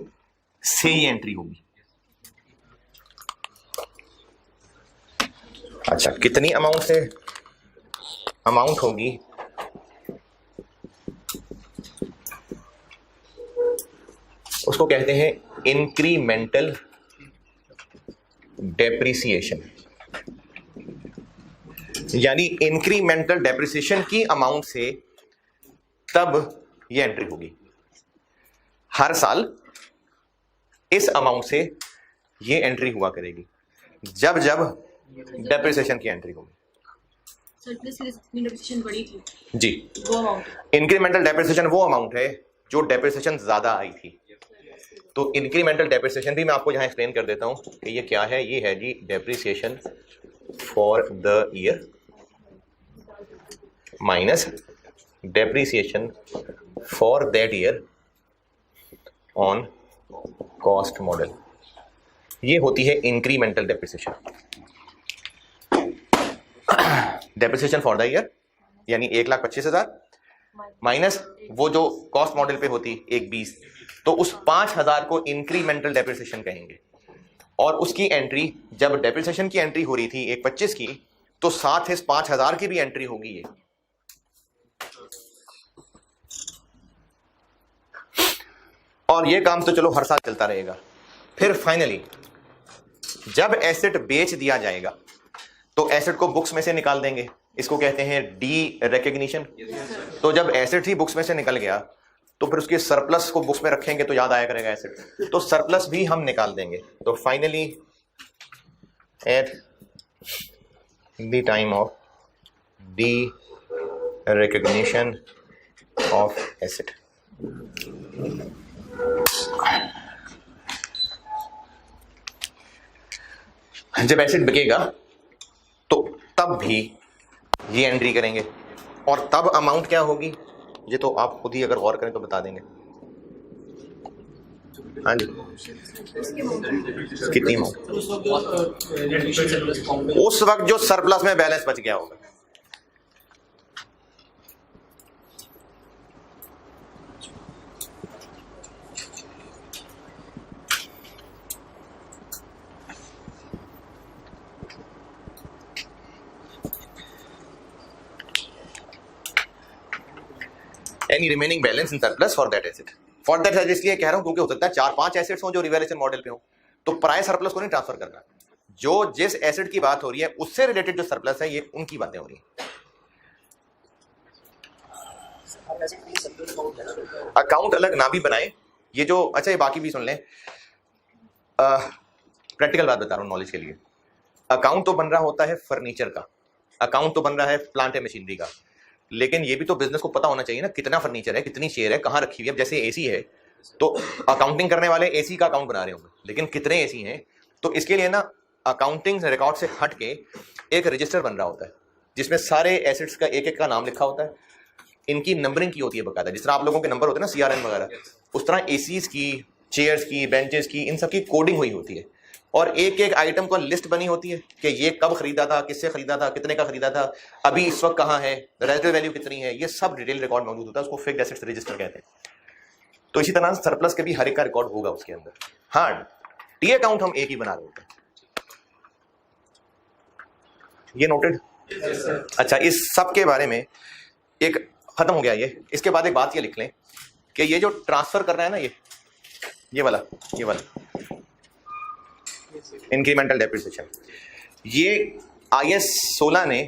से ही एंट्री होगी। अच्छा, कितनी अमाउंट से अमाउंट होगी, उसको कहते हैं इंक्रीमेंटल डेप्रिसिएशन, यानी इंक्रीमेंटल डेप्रिसिएशन की अमाउंट से तब ये एंट्री होगी। हर साल इस अमाउंट से ये एंट्री हुआ करेगी जब डेप्रिसिएशन की एंट्री होगी। डेप्रिसिएशन बड़ी थी जी, वो अमाउंट। इंक्रीमेंटल डेप्रिसिएशन वो अमाउंट है जो डेप्रिसिएशन ज्यादा आई थी। तो इंक्रीमेंटल डेप्रिसिएशन भी मैं आपको यहां एक्सप्लेन कर देता हूं कि ये क्या है। ये है जी depreciation for the year minus depreciation for that year on cost model. ये होती है incremental depreciation. Depreciation for the year यानी 1,25,000 माइनस वो जो कॉस्ट मॉडल पे होती 1,20, तो उस 5,000 को इंक्रीमेंटल डेप्रिसिएशन कहेंगे। और उसकी एंट्री जब डेप्रिसिएशन की एंट्री हो रही थी 1,25 की, तो साथ इस 5,000 की भी एंट्री होगी ये। और ये काम तो चलो हर साल चलता रहेगा। फिर फाइनली जब एसेट बेच दिया जाएगा तो एसेट को बुक्स में से निकाल देंगे, इसको कहते हैं डी रिकॉग्निशन। तो जब एसेट ही बुक्स में से निकल गया तो फिर उसके सरप्लस को बुक्स में रखेंगे तो याद आया करेगा एसेट, तो सरप्लस भी हम निकाल देंगे। तो finally at the time of D recognition of asset, जब एसेट बिकेगा तो तब भी ये एंट्री करेंगे। और तब अमाउंट क्या होगी ये तो आप खुद ही अगर गौर करें तो बता देंगे। हाँ जी, कितनी अमाउंट उस वक्त जो सरप्लस में बैलेंस बच गया होगा। Any remaining balance in surplus for that asset. For that asset इसलिए कह रहा हूं क्योंकि हो सकता है 4-5 एसेट्स हो जो रिवैल्यूएशन मॉडल पे हो, तो प्राय सरप्लस को नहीं ट्रांसफर करना, जो जिस एसेट की बात हो रही है उससे रिलेटेड जो सरप्लस है ये उनकी बातें हो रही है। अकाउंट अलग ना भी बनाए, ये जो अच्छा ये बाकी भी सुन लें, प्रैक्टिकल बात बता रहा हूँ नॉलेज के लिए। अकाउंट तो बन रहा होता है फर्नीचर का, अकाउंट तो बन रहा है प्लांट एंड मशीनरी का, लेकिन ये भी तो बिजनेस को पता होना चाहिए ना कितना फर्नीचर है, कितनी शेयर है, कहाँ रखी हुई है। जैसे एसी है तो अकाउंटिंग करने वाले एसी का अकाउंट बना रहे होंगे, लेकिन कितने एसी हैं, तो इसके लिए ना अकाउंटिंग रिकॉर्ड से हट के एक रजिस्टर बन रहा होता है जिसमें सारे एसेट्स का एक एक का नाम लिखा होता है, इनकी नंबरिंग की होती है बकायदा, जिस तरह आप लोगों के नंबर होते हैं ना सीआरएन वगैरह, उस तरह एसीज की, चेयर्स की, बेंचेस की, इन सब की कोडिंग हुई होती है और एक एक आइटम का लिस्ट बनी होती है कि ये कब खरीदा था, किससे खरीदा था, कितने का खरीदा था, अभी इस वक्त कहाँ है, रेजिडुअल वैल्यू कितनी है, ये सब डिटेल रिकॉर्ड मौजूद होता है, उसको फिक्स्ड एसेट्स रजिस्टर कहते हैं। तो इसी तरह सरप्लस के भी हर एक का रिकॉर्ड होगा उसके अंदर। हाँ, टी अकाउंट हम एक ही बना रहे होते हैं, ये नोटेड। अच्छा, इस सब के बारे में एक खत्म हो गया ये। इसके बाद एक बात ये लिख लें कि ये जो ट्रांसफर कर रहा है ना, ये वाला इंक्रीमेंटल डेप्रिसिएशन, ये IAS 16 ने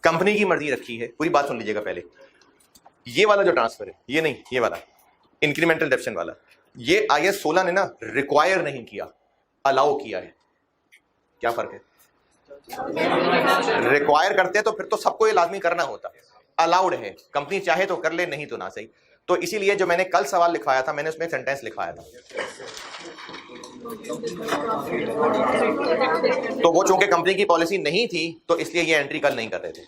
कंपनी की मर्जी रखी है। पूरी बात सुन लीजिएगा पहले। ये वाला जो ट्रांसफर है, ये नहीं, ये वाला इंक्रीमेंटल डेप्रिसिएशन वाला, ये IAS 16 ने ना रिक्वायर नहीं किया, अलाउ किया है। क्या फर्क है? रिक्वायर करते तो फिर तो सबको ये लाजमी करना होता, अलाउड है, कंपनी चाहे तो कर ले, नहीं तो ना सही। तो इसीलिए जो मैंने कल सवाल लिखवाया था, मैंने उसमें एक सेंटेंस लिखवाया था, तो वो चूंकि कंपनी की पॉलिसी नहीं थी तो इसलिए ये एंट्री कल नहीं कर रहे थे।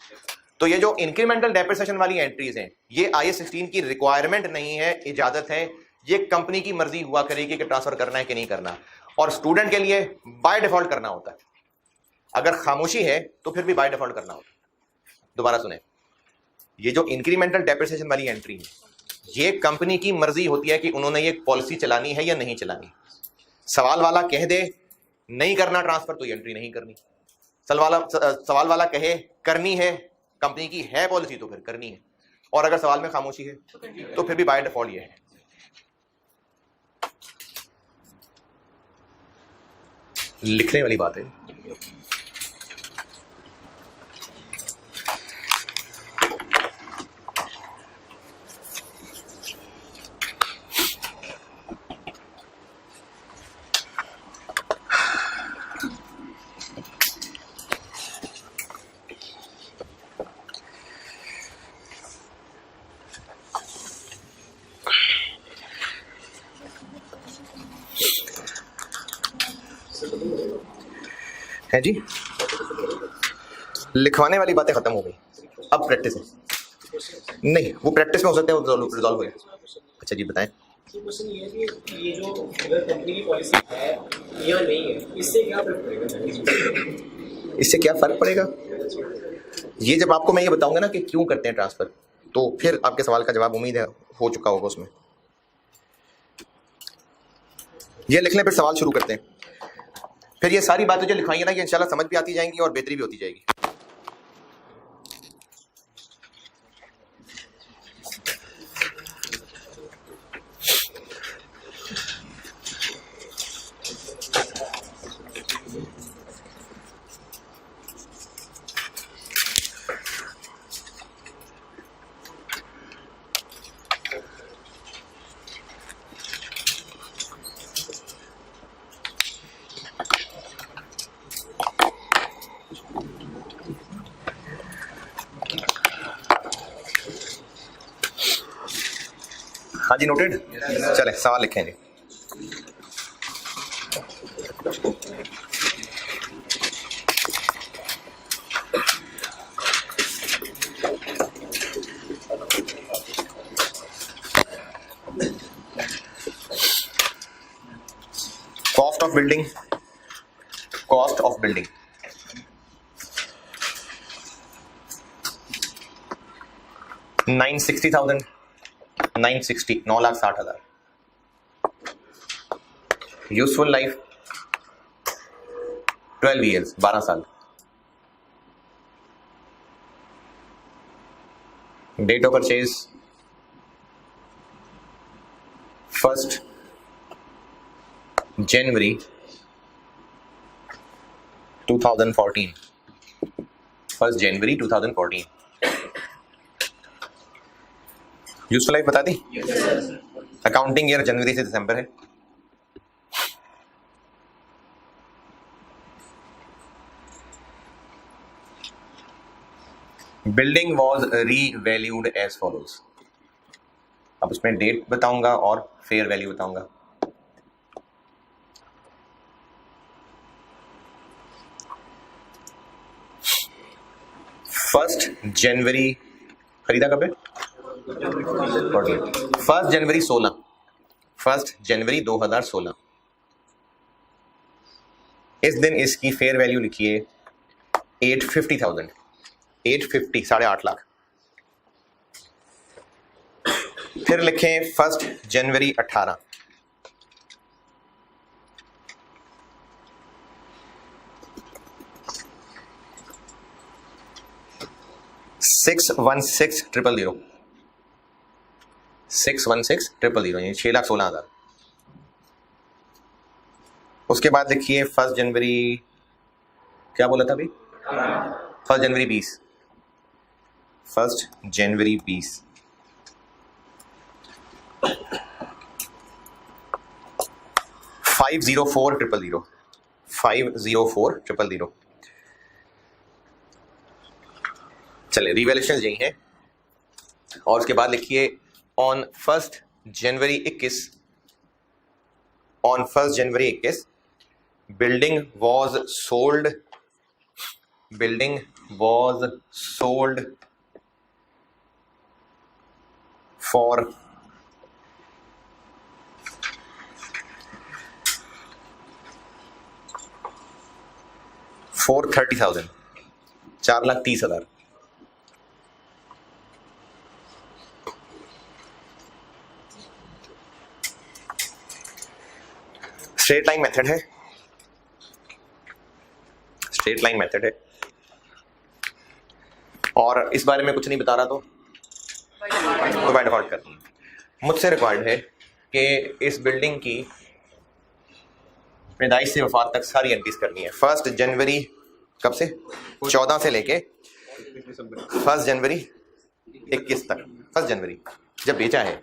तो ये जो इंक्रीमेंटल डेप्रिसिएशन वाली एंट्रीज हैं, ये IAS 16 की रिक्वायरमेंट नहीं है, इजाजत है, ये कंपनी की मर्जी हुआ करेगी कि ट्रांसफर करना है कि नहीं करना। और स्टूडेंट के लिए बाय डिफॉल्ट करना होता है, अगर खामोशी है तो फिर भी बाय डिफॉल्ट करना होता है। दोबारा सुने, ये जो इंक्रीमेंटल डेप्रिसिएशन वाली एंट्री है, ये कंपनी की मर्जी होती है कि उन्होंने ये पॉलिसी चलानी है या नहीं चलानी। सवाल वाला कह दे नहीं करना ट्रांसफर तो ये एंट्री नहीं करनी, सवाल वाला कहे करनी है, कंपनी की है पॉलिसी तो फिर करनी है, और अगर सवाल में खामोशी है तो फिर भी बाय डिफॉल्ट ये है। लिखने वाली बात है। है जी, लिखवाने वाली बातें खत्म हो गई, अब प्रैक्टिस है। नहीं, वो प्रैक्टिस में हो सकते हैं, रिजॉल्व हो जाए। अच्छा जी बताएं। क्वेश्चन ये है कि ये जो अगर कंपनी की पॉलिसी है या नहीं है, इससे क्या फर्क पड़ेगा? इससे क्या फर्क पड़ेगा? ये जब आपको मैं ये बताऊंगा ना कि क्यों करते हैं ट्रांसफर, तो फिर आपके सवाल का जवाब उम्मीद है हो चुका होगा उसमें। ये लिख लें, फिर सवाल शुरू करते हैं। फिर ये सारी बातें जो लिखवाई है ना, ये इंशाल्लाह समझ भी आती जाएंगी और बेहतरी भी होती जाएगी। हाँ जी, नोटेड। चले सवाल लिखेंगे। Cost of building, cost of building 960,000, 960, 9,60,000। Useful life 12 years, 12 साल। डेट ऑफ परचेज 1 जनवरी 2014, 1 जनवरी 2014 यूजफुल लाइफ बता दी। अकाउंटिंग ईयर जनवरी से दिसंबर है। Building was revalued as follows. अब उसमें डेट बताऊंगा और फेयर वैल्यू बताऊंगा। फर्स्ट जनवरी खरीदा कब है? 1 जनवरी 16, 1 जनवरी 2016। इस दिन इसकी फेयर वैल्यू लिखिए 850,000, 850, 8.5 लाख। फिर लिखें 1 जनवरी 18, 616,000, 616,000 यानी 6,16,000। उसके बाद लिखिए 1 जनवरी, क्या बोला था अभी? 1 जनवरी 20, 1 जनवरी 20। 504,000, 504,000। चलिए रिवैल्यूएशन यही है। और उसके बाद लिखिए on 1 January 21, on 1 January 21 building was sold, building was sold for 430,000, 4,30,000। Straight line method है, स्ट्रेट लाइन मेथड है। और इस बारे में कुछ नहीं बता रहा तो बाय डिफॉल्ट करनी है। मुझसे रिक्वायर्ड है कि इस बिल्डिंग की पैदाइश से वफात तक सारी एंट्रीज करनी है। 1 जनवरी कब से? 14 से लेके 1 जनवरी 21 तक, 1 जनवरी जब बेचा है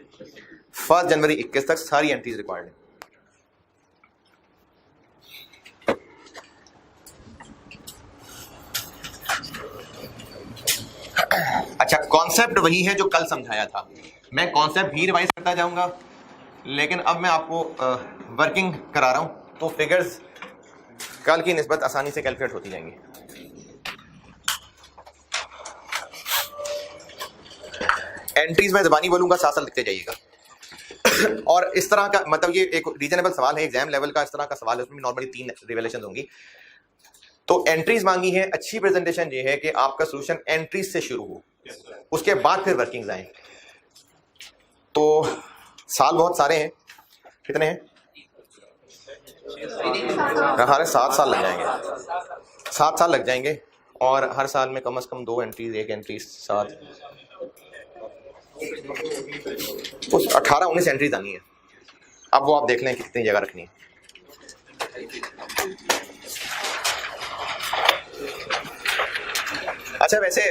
1 जनवरी 21 तक सारी एंट्रीज रिक्वायर्ड है। अच्छा, कॉन्सेप्ट वही है जो कल समझाया था। मैं कॉन्सेप्ट भी रिवाइज करता जाऊंगा, लेकिन अब मैं आपको वर्किंग करा रहा हूं, तो फिगर्स कल की निस्बत आसानी से कैलकुलेट होती जाएंगी। एंट्रीज में ज़बानी बोलूंगा, साथ साथ लिखते जाइएगा। और इस तरह का मतलब ये एक रीजनेबल सवाल है, एग्जाम लेवल का इस तरह का सवाल है, उसमें नॉर्मली 3 रिवैल्यूएशन होंगी। तो एंट्रीज मांगी है। अच्छी प्रेजेंटेशन ये है कि आपका सोल्यूशन एंट्रीज से शुरू हो, उसके बाद फिर वर्किंग्स आए। तो साल बहुत सारे हैं, कितने हैं? हमारे 7 साल लग जाएंगे, 7 साल लग जाएंगे। और हर साल में कम से कम 2 एंट्रीज, 1 एंट्री, 7, कुछ 18-19 एंट्रीज आनी है। अब वो आप देख लें कितनी जगह रखनी है। अच्छा, वैसे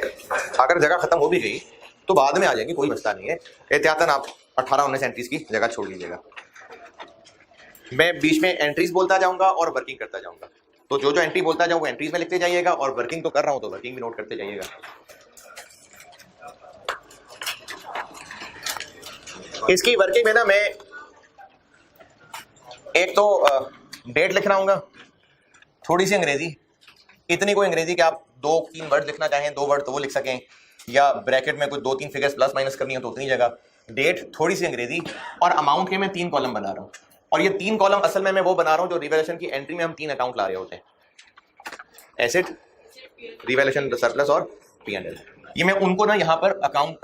अगर जगह खत्म हो भी गई तो बाद में आ जाएंगी, कोई मसला नहीं है। एहतियातन आप 18-19 एंट्रीज की जगह छोड़ लीजिएगा। मैं बीच में एंट्रीज बोलता जाऊंगा और वर्किंग करता जाऊंगा। तो जो जो एंट्री बोलता जाऊँ वो एंट्रीज में लिखते जाइएगा, और वर्किंग तो कर रहा हूं तो वर्किंग भी नोट करते जाइएगा। इसकी वर्किंग में ना मैं एक तो डेट लिख रहा हूँ, थोड़ी सी अंग्रेजी, इतनी कोई अंग्रेजी कि आप 2-3 वर्ड लिखना चाहें, 2 वर्ड तो वो लिख सकें, या ब्रैकेट में कोई 2-3 फिगर्स प्लस माइनस करनी हो तो उतनी जगह। डेट, थोड़ी सी अंग्रेजी, और अमाउंट के मैं 3 कॉलम बना रहा हूँ। और ये 3 कॉलम असल में मैं वो बना रहा हूँ जो रिवैल्यूएशन की एंट्री में हम 3 अकाउंट ला रहे होते हैं, एसेट, रिवैल्यूएशन, सरप्लस और P&L। ये मैं उनको ना यहाँ पर अकाउंट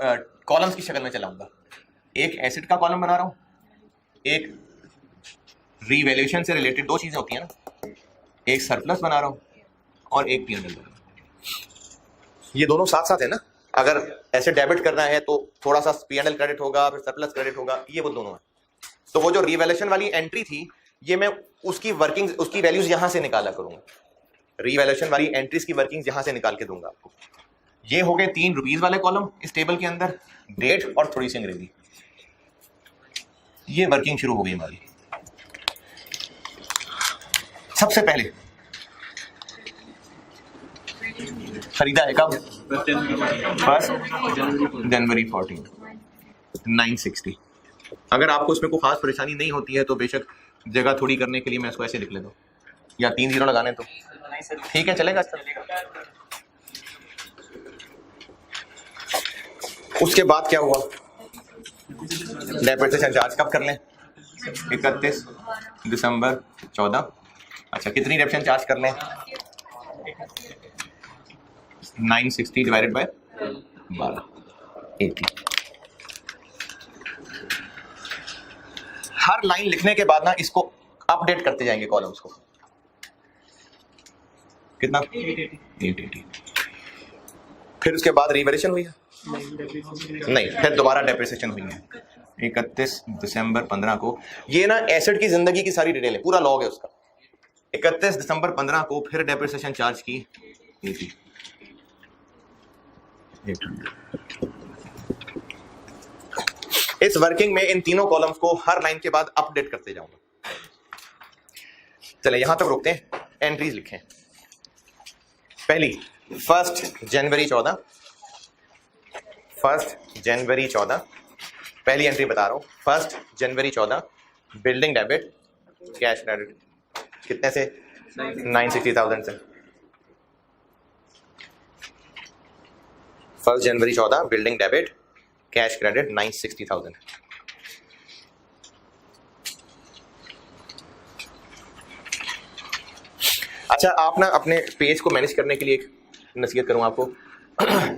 कॉलम्स की शक्ल में चलाऊंगा। एक एसेट का कॉलम बना रहा हूँ, एक रिवैल्यूएशन से रिलेटेड 2 चीजें होती हैं ना, एक सरप्लस बना रहा हूँ और एक P&L। ये दोनों साथ साथ है ना। अगर ऐसे डेबिट करना है तो थोड़ा सा P&L क्रेडिट होगा, फिर सरप्लस क्रेडिट होगा, ये वो दोनों है। तो वो जो रीवैल्यूएशन वाली एंट्री थी, ये मैं उसकी वर्किंग, उसकी वैल्यूज यहां से निकाला करूंगा। रीवैल्यूएशन वाली एंट्रीज की वर्किंग्स यहां से निकाल के दूंगा आपको। ये हो गए 3 रुपीज वाले कॉलम इस टेबल के अंदर, डेट और थोड़ी सी अंग्रेजी। ये वर्किंग शुरू हो गई हमारी। सबसे पहले खरीदा है कब? 1 जनवरी 14, 960। अगर आपको इसमें कोई खास परेशानी नहीं होती है तो बेशक जगह थोड़ी करने के लिए मैं इसको ऐसे लिख लेता हूँ, या 3 जीरो लगाने तो ठीक है, चलेगा। उसके बाद क्या हुआ? डेप्रिसिएशन चार्ज कब कर लें? 31 दिसंबर 14। अच्छा, कितनी डेप्रिसिएशन चार्ज कर लें? 960 डिवाइडेड बाय 12, 80। हर लाइन लिखने के बाद ना इसको अपडेट करते जाएंगे कॉलम्स को। कितना? 880। फिर उसके बाद रिवैल्यूएशन हुई है? नहीं, फिर दोबारा डेप्रिसिएशन हुई है 31 दिसंबर 15 को। ये ना एसेट की जिंदगी की सारी डिटेल है, पूरा लॉग है उसका। 31 दिसंबर 15 को फिर डेप्रिसिएशन चार्ज की 800। इस वर्किंग में इन तीनों कॉलम्स को हर लाइन के बाद अपडेट करते जाऊंगा। चले यहां तक रुकते हैं, एंट्रीज लिखें। पहली 1 जनवरी 14, 1 जनवरी 14, पहली एंट्री बता रहा हूं। 1 जनवरी 14 बिल्डिंग डेबिट कैश क्रेडिट, कितने से? 960,000 से। 1 जनवरी 14 बिल्डिंग डेबिट कैश क्रेडिट 960,000। अच्छा, आप ना अपने पेज को मैनेज करने के लिए एक नसीहत करूं आपको।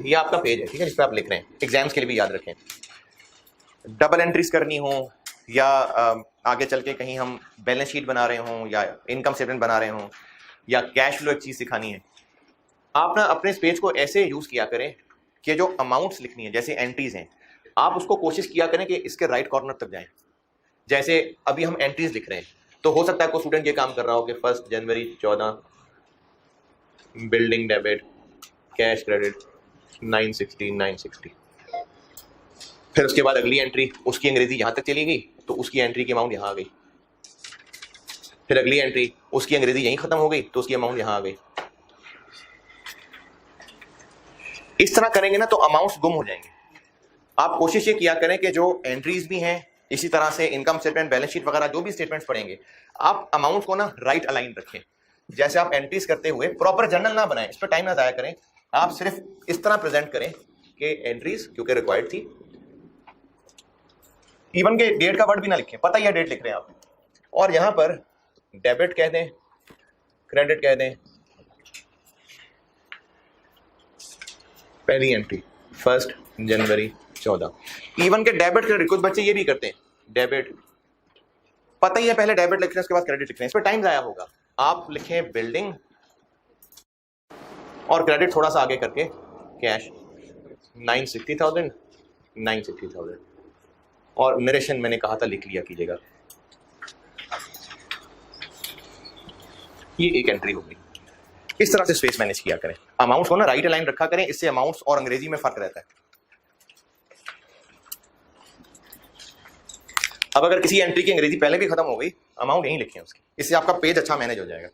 ये आपका पेज है, ठीक है, जिस पर आप लिख रहे हैं, एग्जाम्स के लिए भी याद रखें। डबल एंट्रीज करनी हो या आगे चल के कहीं हम बैलेंस शीट बना रहे हों या इनकम स्टेटमेंट बना रहे हों या कैश फ्लो एक चीज़ सिखानी है, आप ना अपने इस पेज को ऐसे यूज़ किया करें कि जो अमाउंट्स लिखनी है, जैसे एंट्रीज हैं, आप उसको कोशिश किया करें कि इसके राइट कॉर्नर तक जाएं। जैसे अभी हम एंट्रीज लिख रहे हैं, तो हो सकता है कोई स्टूडेंट ये काम कर रहा हो कि 1 जनवरी 14 बिल्डिंग डेबिट कैश क्रेडिट 960। फिर उसके बाद अगली एंट्री, उसकी अंग्रेजी यहां तक चली गई तो उसकी एंट्री की अमाउंट यहां आ गई। फिर अगली एंट्री, उसकी अंग्रेजी यहीं खत्म हो गई तो उसकी अमाउंट यहां आ गई। इस तरह करेंगे ना तो अमाउंट्स गुम हो जाएंगे। आप कोशिश ये किया करें कि जो एंट्रीज भी हैं, इसी तरह से इनकम स्टेटमेंट, बैलेंस शीट वगैरह जो भी स्टेटमेंट्स पढ़ेंगे, आप अमाउंट को ना राइट अलाइन रखें। जैसे आप एंट्रीज करते हुए प्रॉपर जर्नल ना बनाएं, इस पर टाइम ना जाया करें, आप सिर्फ इस तरह प्रेजेंट करें कि एंट्रीज क्योंकि रिक्वायर्ड थी। इवन के डेट का वर्ड भी ना लिखें, पता ही है डेट लिख रहे हैं आप, और यहां पर डेबिट कह दें, क्रेडिट कह दें। पहली एंट्री 1 जनवरी 14। इवन के डेबिट क्रेडिट, कुछ बच्चे ये भी करते हैं, डेबिट पता ही है, पहले डेबिट लिख रहे हैं उसके बाद क्रेडिट लिख रहे हैं, इस पर टाइम जाया होगा। आप लिखें बिल्डिंग और क्रेडिट थोड़ा सा आगे करके कैश 960,000 और नरेशन मैंने कहा था लिख लिया कीजिएगा। ये एक एंट्री होगी। इस तरह से स्पेस मैनेज किया करें, अमाउंट्स को ना राइट अलाइन रखा करें, इससे अमाउंट्स और अंग्रेजी में फर्क रहता है। अब अगर किसी एंट्री की अंग्रेजी पहले भी खत्म हो गई, अमाउंट यहीं लिखें उसकी, इससे आपका पेज अच्छा मैनेज हो जाएगा।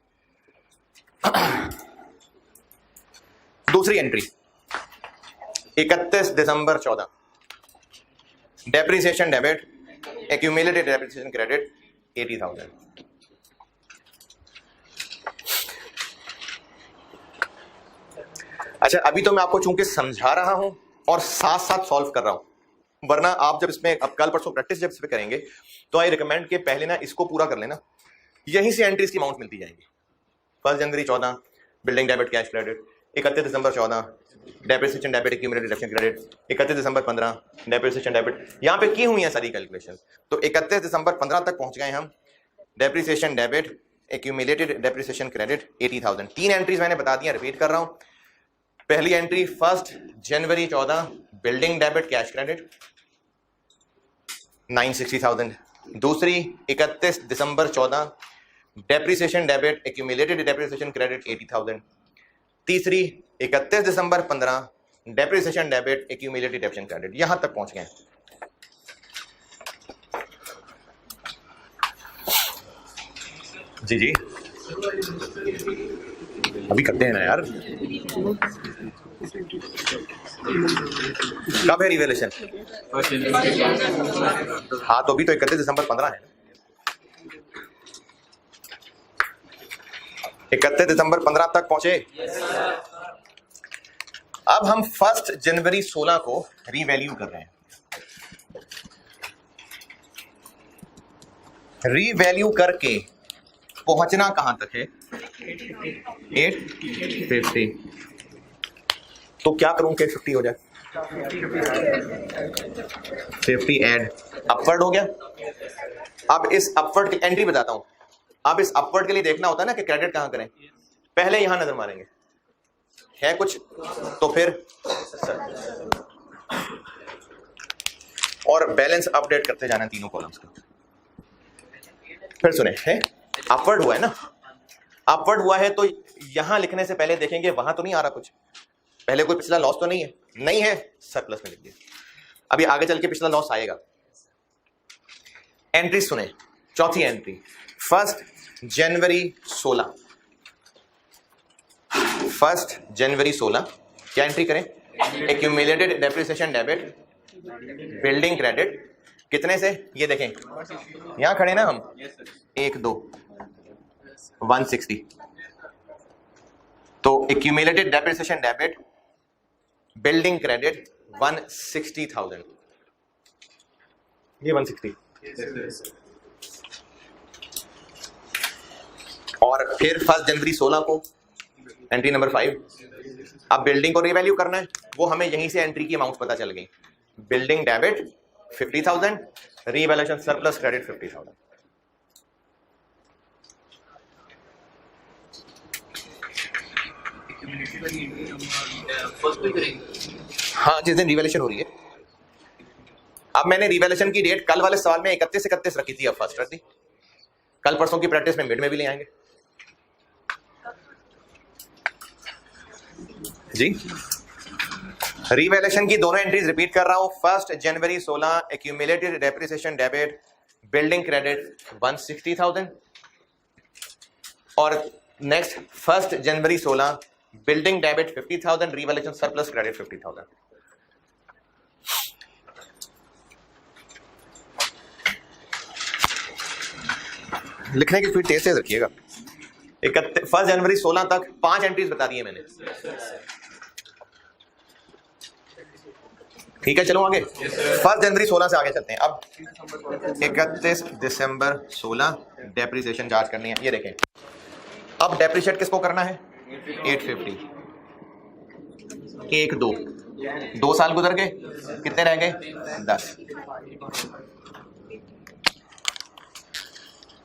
दूसरी एंट्री 31 दिसंबर 14 depreciation debit accumulated depreciation credit 80,000। अच्छा, अभी तो मैं आपको चूंकि समझा रहा हूं और साथ साथ सॉल्व कर रहा हूं, वरना आप जब इसमें अब कल परसों प्रैक्टिस जब इस पे करेंगे तो आई रिकमेंड के पहले ना इसको पूरा कर लेना, यहीं से एंट्रीज की अमाउंट मिलती जाएंगी। 1 जनवरी 14 बिल्डिंग डेबिट कैश क्रेडिट, 31 दिसंबर 14 depreciation debit accumulated depreciation credit, 31 दिसंबर 15 डेप्रिसिएशन डेबिट। यहाँ पे की हुई है सारी कैलकुलेशन, तो 31 दिसंबर 15 तक पहुंच गए हम। Depreciation debit accumulated depreciation credit 80,000। 3 entries मैंने बता दिया, रिपीट कर रहा हूँ। पहली एंट्री 1 जनवरी 14 बिल्डिंग डेबिट कैश क्रेडिट 960,000 दूसरी 31 दिसंबर 14 depreciation debit accumulated depreciation credit 80,000। तीसरी 31 दिसंबर 15 depreciation debit accumulated depreciation credit. यहां तक पहुंच गए। जी जी अभी करते हैं ना यार। कब है रिवैल्यूएशन? हाँ तो अभी तो 31 दिसंबर 15 है। 31 दिसंबर 15 तक पहुंचे। अब हम 1 जनवरी 16 को रीवैल्यू कर रहे हैं। रीवैल्यू करके पहुंचना कहां तक है? 850। तो क्या करूं कि 50 हो जाए? 50 ऐड अपवर्ड हो गया। अब इस अपवर्ड की एंट्री बताता हूं। अब इस अपवर्ड के लिए देखना होता है ना कि क्रेडिट कहां करें। पहले यहां नजर मारेंगे, है कुछ तो फिर और बैलेंस अपडेट करते जाना तीनों कॉलम्स का। फिर सुने, है अपवर्ड हुआ है ना, अपवर्ड हुआ है तो यहां लिखने से पहले देखेंगे वहां तो नहीं आ रहा कुछ, पहले कोई पिछला लॉस तो नहीं है, नहीं है सरप्लस में लिख दिया। अभी आगे चल के पिछला लॉस आएगा। एंट्री सुने, चौथी एंट्री 1 जनवरी 16। 1 जनवरी 16 क्या एंट्री करें? Accumulated depreciation debit building credit कितने से? ये देखें यहां खड़े ना हम, 1 2 160। तो accumulated depreciation debit building credit 160,000। ये 160 और फिर 1 जनवरी 16 को एंट्री नंबर 5। अब बिल्डिंग को रिवैल्यू करना है, वो हमें यहीं से एंट्री की अमाउंट पता चल गई। Building debit 50,000, revaluation surplus credit 50,000। हाँ जिस दिन रिवैल्यूएशन हो रही है। अब मैंने रिवैल्यूएशन की डेट कल वाले सवाल में 31 रखी थी, अब फर्स्ट रख दी। कल परसों की प्रैक्टिस में मिड में भी ले आएंगे जी। रिवैल्यूएशन की दोनों एंट्रीज रिपीट कर रहा हूं। 1 जनवरी 16 accumulated depreciation debit building credit 160,000 और नेक्स्ट 1 जनवरी 16 building debit 50,000, revaluation surplus credit 50,000। लिखने की स्पीड तेज से रखिएगा। 1 जनवरी 16 तक 5 एंट्रीज बता दी है मैंने, ठीक है। चलो आगे 1 जनवरी 16 से आगे चलते हैं। अब 31 दिसंबर 16 डेप्रिसिएशन चार्ज करनी है। ये देखें, अब डेप्रिशिएट किसको करना है? 850। 1 2 साल गुजर गए, कितने रह गए? 10।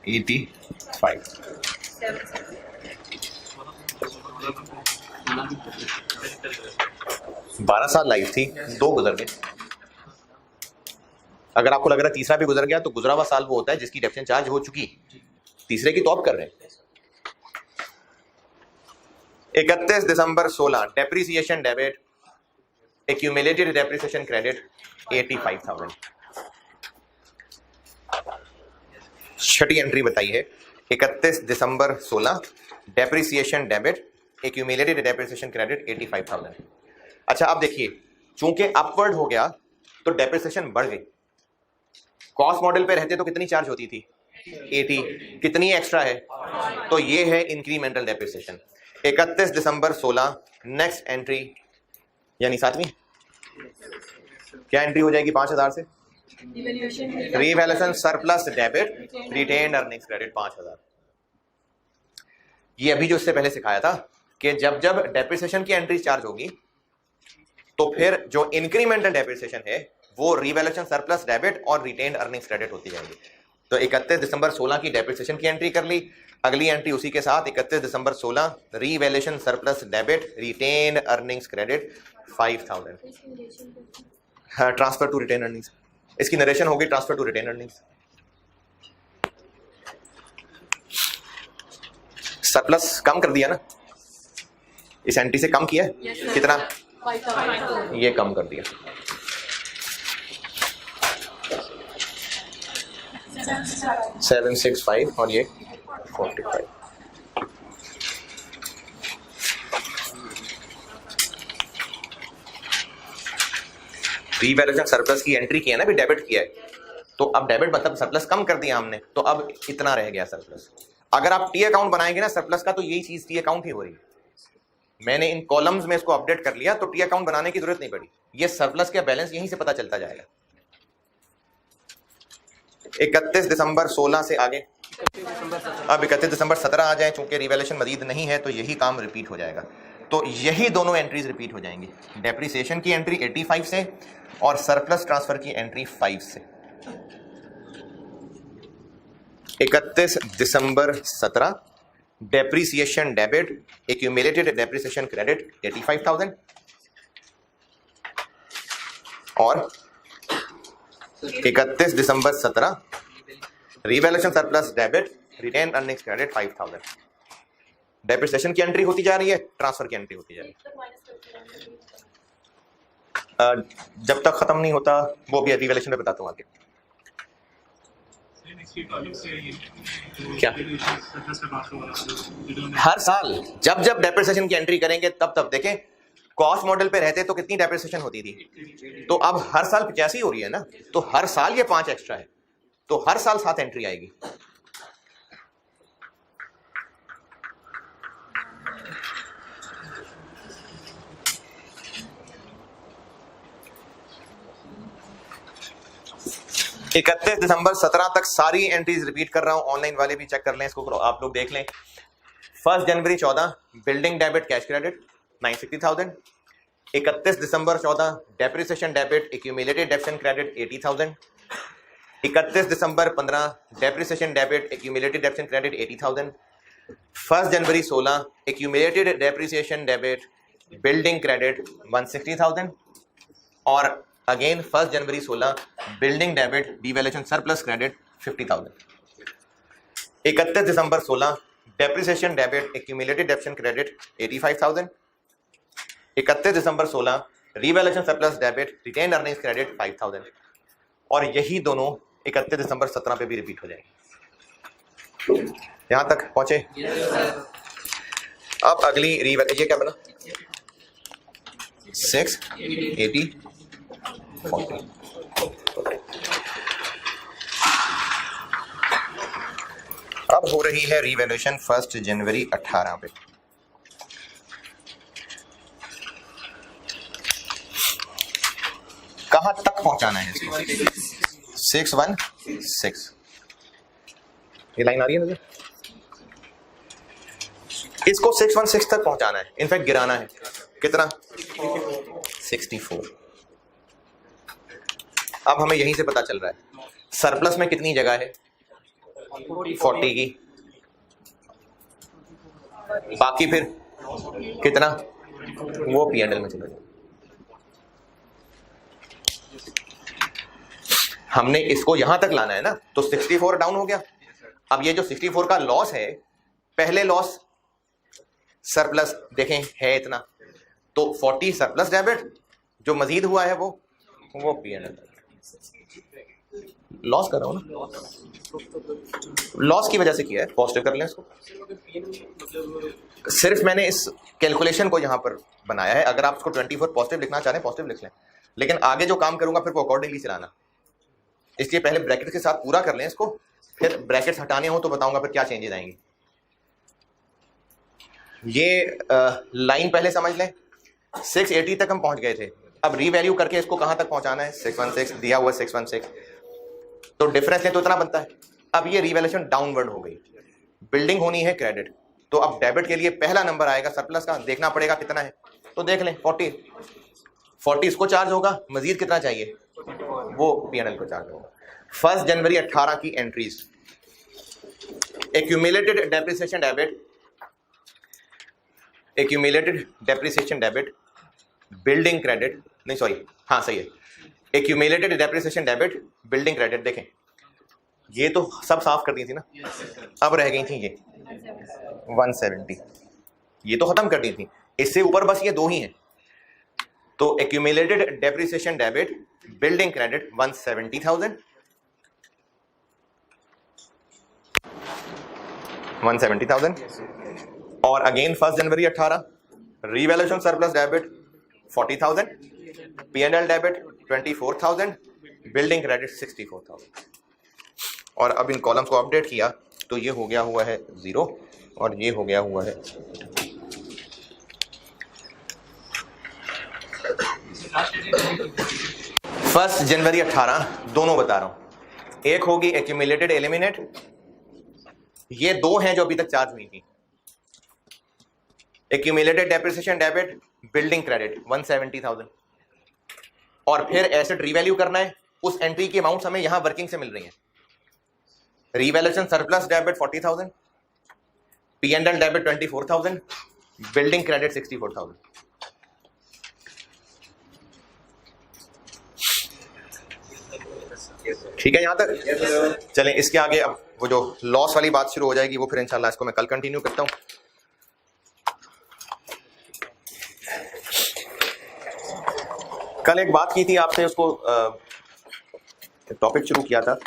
85। 12 साल लाइफ थी, 2 गुजर गए। अगर आपको लग रहा है तीसरा भी गुजर गया तो गुजरा हुआ साल वो होता है जिसकी डेप्रिसिएशन चार्ज हो चुकी। तीसरे की तो आप कर रहे हैं। 31 दिसंबर 16 depreciation debit accumulated depreciation credit 85,000। छठी एंट्री बताई है 31 दिसंबर 16 depreciation debit accumulated depreciation credit 85,000। अच्छा अब देखिए, चूंकि अपवर्ड हो गया तो डेप्रिसिएशन बढ़ गई। कॉस्ट मॉडल पे रहते तो कितनी चार्ज होती थी? 80। कितनी एक्स्ट्रा है? तो ये है इंक्रीमेंटल डेप्रिसिएशन। 31 दिसंबर 16 नेक्स्ट एंट्री यानी 7वीं क्या एंट्री हो जाएगी? 5,000 से revaluation surplus debit retained earnings credit 5,000। ये अभी जो इससे पहले सिखाया था कि जब जब डेप्रिसिएशन की एंट्री चार्ज होगी तो फिर जो इंक्रीमेंटल डेप्रिसिएशन है वो रिवैल्यूएशन सरप्लस डेबिट और रिटेन्ड अर्निंग्स क्रेडिट होती जाएगी। तो 31 दिसंबर 16 की डेप्रिसिएशन की एंट्री कर ली, अगली एंट्री उसी के साथ 31 दिसंबर 16 revaluation surplus debit retained earnings credit 5,000। Transfer to retain earnings, इसकी नरेशन होगी transfer to retain earnings. Surplus कम कर दिया ना, इस एंट्री से कम किया है। कितना? ये कम कर दिया। $765 और ये 45। रीवैल्यूएशन सरप्लस की एंट्री की है ना, भी डेबिट किया है, तो अब डेबिट मतलब सरप्लस कम कर दिया हमने, तो अब इतना रह गया सरप्लस। अगर आप टी अकाउंट बनाएंगे ना सरप्लस का, तो यही चीज टी अकाउंट ही हो रही है। मैंने इन कॉलम्स में इसको अपडेट कर लिया, तो टी अकाउंट बनाने की जरूरत नहीं पड़ी। ये सरप्लस का बैलेंस यहीं से पता चलता जाएगा। 31 दिसंबर 16 से आगे, अब 31 दिसंबर 17 आ जाए, चूंकि रिवैल्यूएशन मजीद नहीं है तो यही काम रिपीट हो जाएगा। तो यही दोनों एंट्रीज रिपीट हो जाएंगी, डेप्रिसिएशन की एंट्री 85 से और सरप्लस ट्रांसफर की एंट्री 5 से। 31 दिसंबर 17 depreciation debit, accumulated depreciation credit 85,000 और 31 दिसंबर 17 revaluation surplus debit, retained earnings credit 5,000। Depreciation की एंट्री होती जा रही है, ट्रांसफर की एंट्री होती जा रही है। जब तक खत्म नहीं होता वो भी रिवैल्यूएशन में बताता हूँ आगे। क्या हर साल जब जब डेप्रिसिएशन की एंट्री करेंगे तब तब देखें, कॉस्ट मॉडल पे रहते तो कितनी डेप्रिसिएशन होती थी, तो अब हर साल 85 हो रही है ना, तो हर साल ये 5 एक्स्ट्रा है, तो हर साल 7 एंट्री आएगी। इकतीस दिसंबर 17 तक सारी एंट्रीज रिपीट कर रहा हूं, ऑनलाइन वाले भी चेक कर लें, इसको आप लोग देख लें। 1 जनवरी 14 बिल्डिंग डेबिट कैश क्रेडिट 960,000। 31 दिसंबर 14 depreciation debit accumulated depreciation credit 80,000। 31 दिसंबर 15 depreciation debit accumulated depreciation credit 80,000। 1 जनवरी 16 accumulated depreciation debit building credit 160,000 और अगेन 1 जनवरी 16 building debit devaluation surplus credit 50,000। 31 दिसंबर 16 depreciation debit accumulated depreciation credit 85,000। 31 दिसंबर 16 revaluation surplus debit retained earnings credit 5,000 और यही दोनों 31 दिसंबर 17 पे भी रिपीट हो जाएंगे। यहां तक पहुंचे? अब अगली ये क्या बना? 680 40। अब हो रही है रिवैल्यूएशन 1 जनवरी 18 पे। कहां तक पहुंचाना है इसको? 616। ये लाइन आ रही है नजर? इसको 616 तक पहुंचाना है, इनफैक्ट गिराना है। कितना? 64। अब हमें यहीं से पता चल रहा है सरप्लस में कितनी जगह है? 40 की। बाकी फिर कितना? वो P&L में चला जाए। हमने इसको यहां तक लाना है ना, तो 64 डाउन हो गया। अब ये जो 64 का लॉस है, पहले लॉस सरप्लस देखें है इतना, तो 40 सरप्लस डेबिट, जो मजीद हुआ है वो P&L। लॉस कर रहा हूं ना, लॉस की वजह से किया है, पॉजिटिव कर लें इसको। सिर्फ मैंने इस कैलकुलेशन को यहां पर बनाया है। अगर आप इसको 24 पॉजिटिव लिखना चाहें पॉजिटिव लिख लें, लेकिन आगे जो काम करूंगा फिर वो अकॉर्डिंगली चलाना, इसलिए पहले ब्रैकेट के साथ पूरा कर लें इसको, फिर ब्रैकेट्स हटाने हो तो बताऊंगा फिर क्या चेंजेस आएंगे। ये लाइन पहले समझ लें, 680 तक हम पहुंच गए थे। अब रीवैल्यू करके इसको कहां तक पहुंचाना है? 616 दिया हुआ 616, तो डिफरेंस है तो इतना बनता है। अब ये रिवैल्यूएशन डाउनवर्ड हो गई, बिल्डिंग होनी है क्रेडिट, तो अब डेबिट के लिए पहला नंबर आएगा सरप्लस का, देखना पड़ेगा कितना है, तो देख लें 40 इसको चार्ज होगा, मजीद कितना चाहिए? वो P&L को चार्ज होगा। 1 जनवरी 18 की entries, accumulated depreciation debit building credit, नहीं सॉरी, हाँ सही है, accumulated depreciation debit building credit. देखें ये तो सब साफ कर दी थी ना, अब रह गई थी ये 170, ये तो खत्म कर दी थी। इससे ऊपर बस ये दो ही हैं। तो accumulated depreciation debit building credit 170,000, 170,000। और अगेन 1 जनवरी 18 revaluation surplus debit 40,000, P&L debit 24,000, building credit 64,000। और अब इन कॉलम्स को अपडेट किया तो ये हो गया हुआ है 0 और ये हो गया हुआ है 1 जनवरी 18, दोनों बता रहा हूं। एक होगी एक्यूमुलेटेड एलिमिनेट, ये दो हैं जो अभी तक चार्ज हुई थी। Accumulated depreciation debit building credit 170,000, और फिर एसेट रीवैल्यू करना है, उस एंट्री की अमाउंट हमें यहां वर्किंग से मिल रही है। Revaluation surplus debit 40,000, P&L debit 24,000, building credit 64,000। ठीक है यहां तक? चलें इसके आगे अब वो जो लॉस वाली बात शुरू हो जाएगी वो फिर इंशाल्लाह इसको मैं कल कंटिन्यू करता हूं। कल एक बात की थी आपसे, उसको टॉपिक शुरू किया था।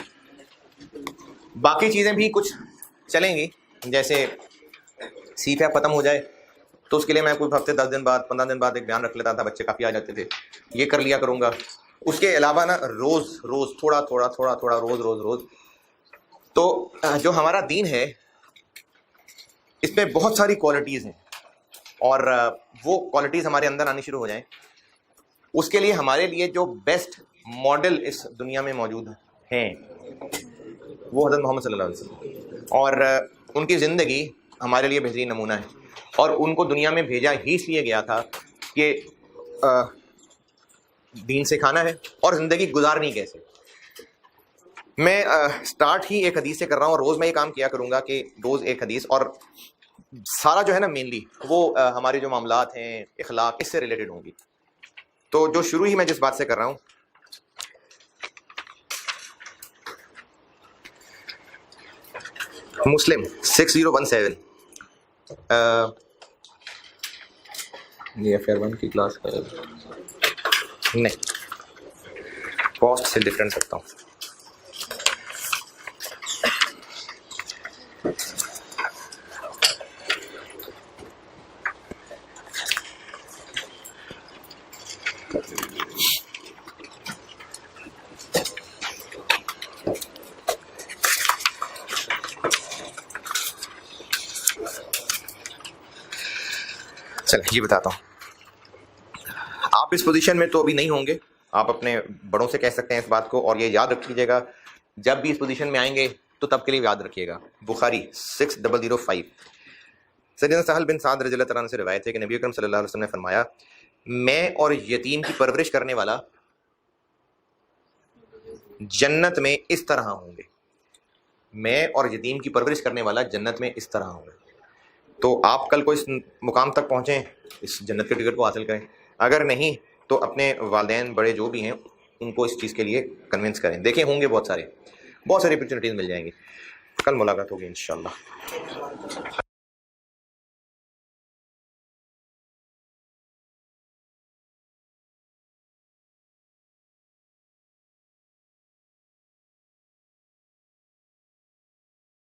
बाकी चीजें भी कुछ चलेंगी, जैसे CFAP खत्म हो जाए तो उसके लिए मैं कोई हफ्ते 10 दिन बाद 15 दिन बाद एक बयान रख लेता था, बच्चे काफी आ जाते थे, ये कर लिया करूंगा। उसके अलावा ना रोज रोज थोड़ा थोड़ा थोड़ा थोड़ा रोज रोज रोज, तो जो हमारा दीन है इसमें बहुत सारी क्वालिटीज हैं, और वो क्वालिटीज हमारे अंदर आनी शुरू हो जाएं, उसके लिए हमारे लिए जो बेस्ट मॉडल इस दुनिया में मौजूद हैं वो हज़रत मोहम्मद सल्लल्लाहु अलैहि वसल्लम, और उनकी ज़िंदगी हमारे लिए बेहतरीन नमूना है। और उनको दुनिया में भेजा ही इसलिए गया था कि दीन सिखाना है और ज़िंदगी गुजारनी कैसे। मैं स्टार्ट ही एक हदीस से कर रहा हूँ, और रोज़ मैं ये काम किया करूँगा कि रोज़ एक हदीस, और सारा जो है ना मेनली वो हमारे जो मामलात हैं इखलाक इससे रिलेटेड होंगी। तो जो शुरू ही मैं जिस बात से कर रहा हूँ, मुस्लिम 6017, ये FR1 की क्लास का नहीं, कॉस्ट से डिफरेंट रखता हूँ। चल ये बताता हूँ। आप इस पोजीशन में तो अभी नहीं होंगे, आप अपने बड़ों से कह सकते हैं इस बात को, और ये याद रख लीजिएगा जब भी इस पोजीशन में आएंगे तो तब के लिए याद रखिएगा। बुखारी 6005 सैयदना सहल बिन साद रज़ियल्लाहु अन्हु से रिवायत है कि नबी अकरम सल्लल्लाहु अलैहि वसल्लम ने फरमाया, मैं और यतीम की परवरिश करने वाला जन्नत में इस तरह होंगे। मैं और यतीम की परवरिश करने वाला जन्नत में इस तरह होंगे। तो आप कल को इस मुकाम तक पहुँचें, इस जन्नत के टिकट को हासिल करें। अगर नहीं तो अपने वालिदैन बड़े जो भी हैं उनको इस चीज़ के लिए कन्विंस करें। देखें होंगे बहुत सारी अपॉर्चुनिटीज़ मिल जाएंगी। कल मुलाकात होगी इंशाल्लाह।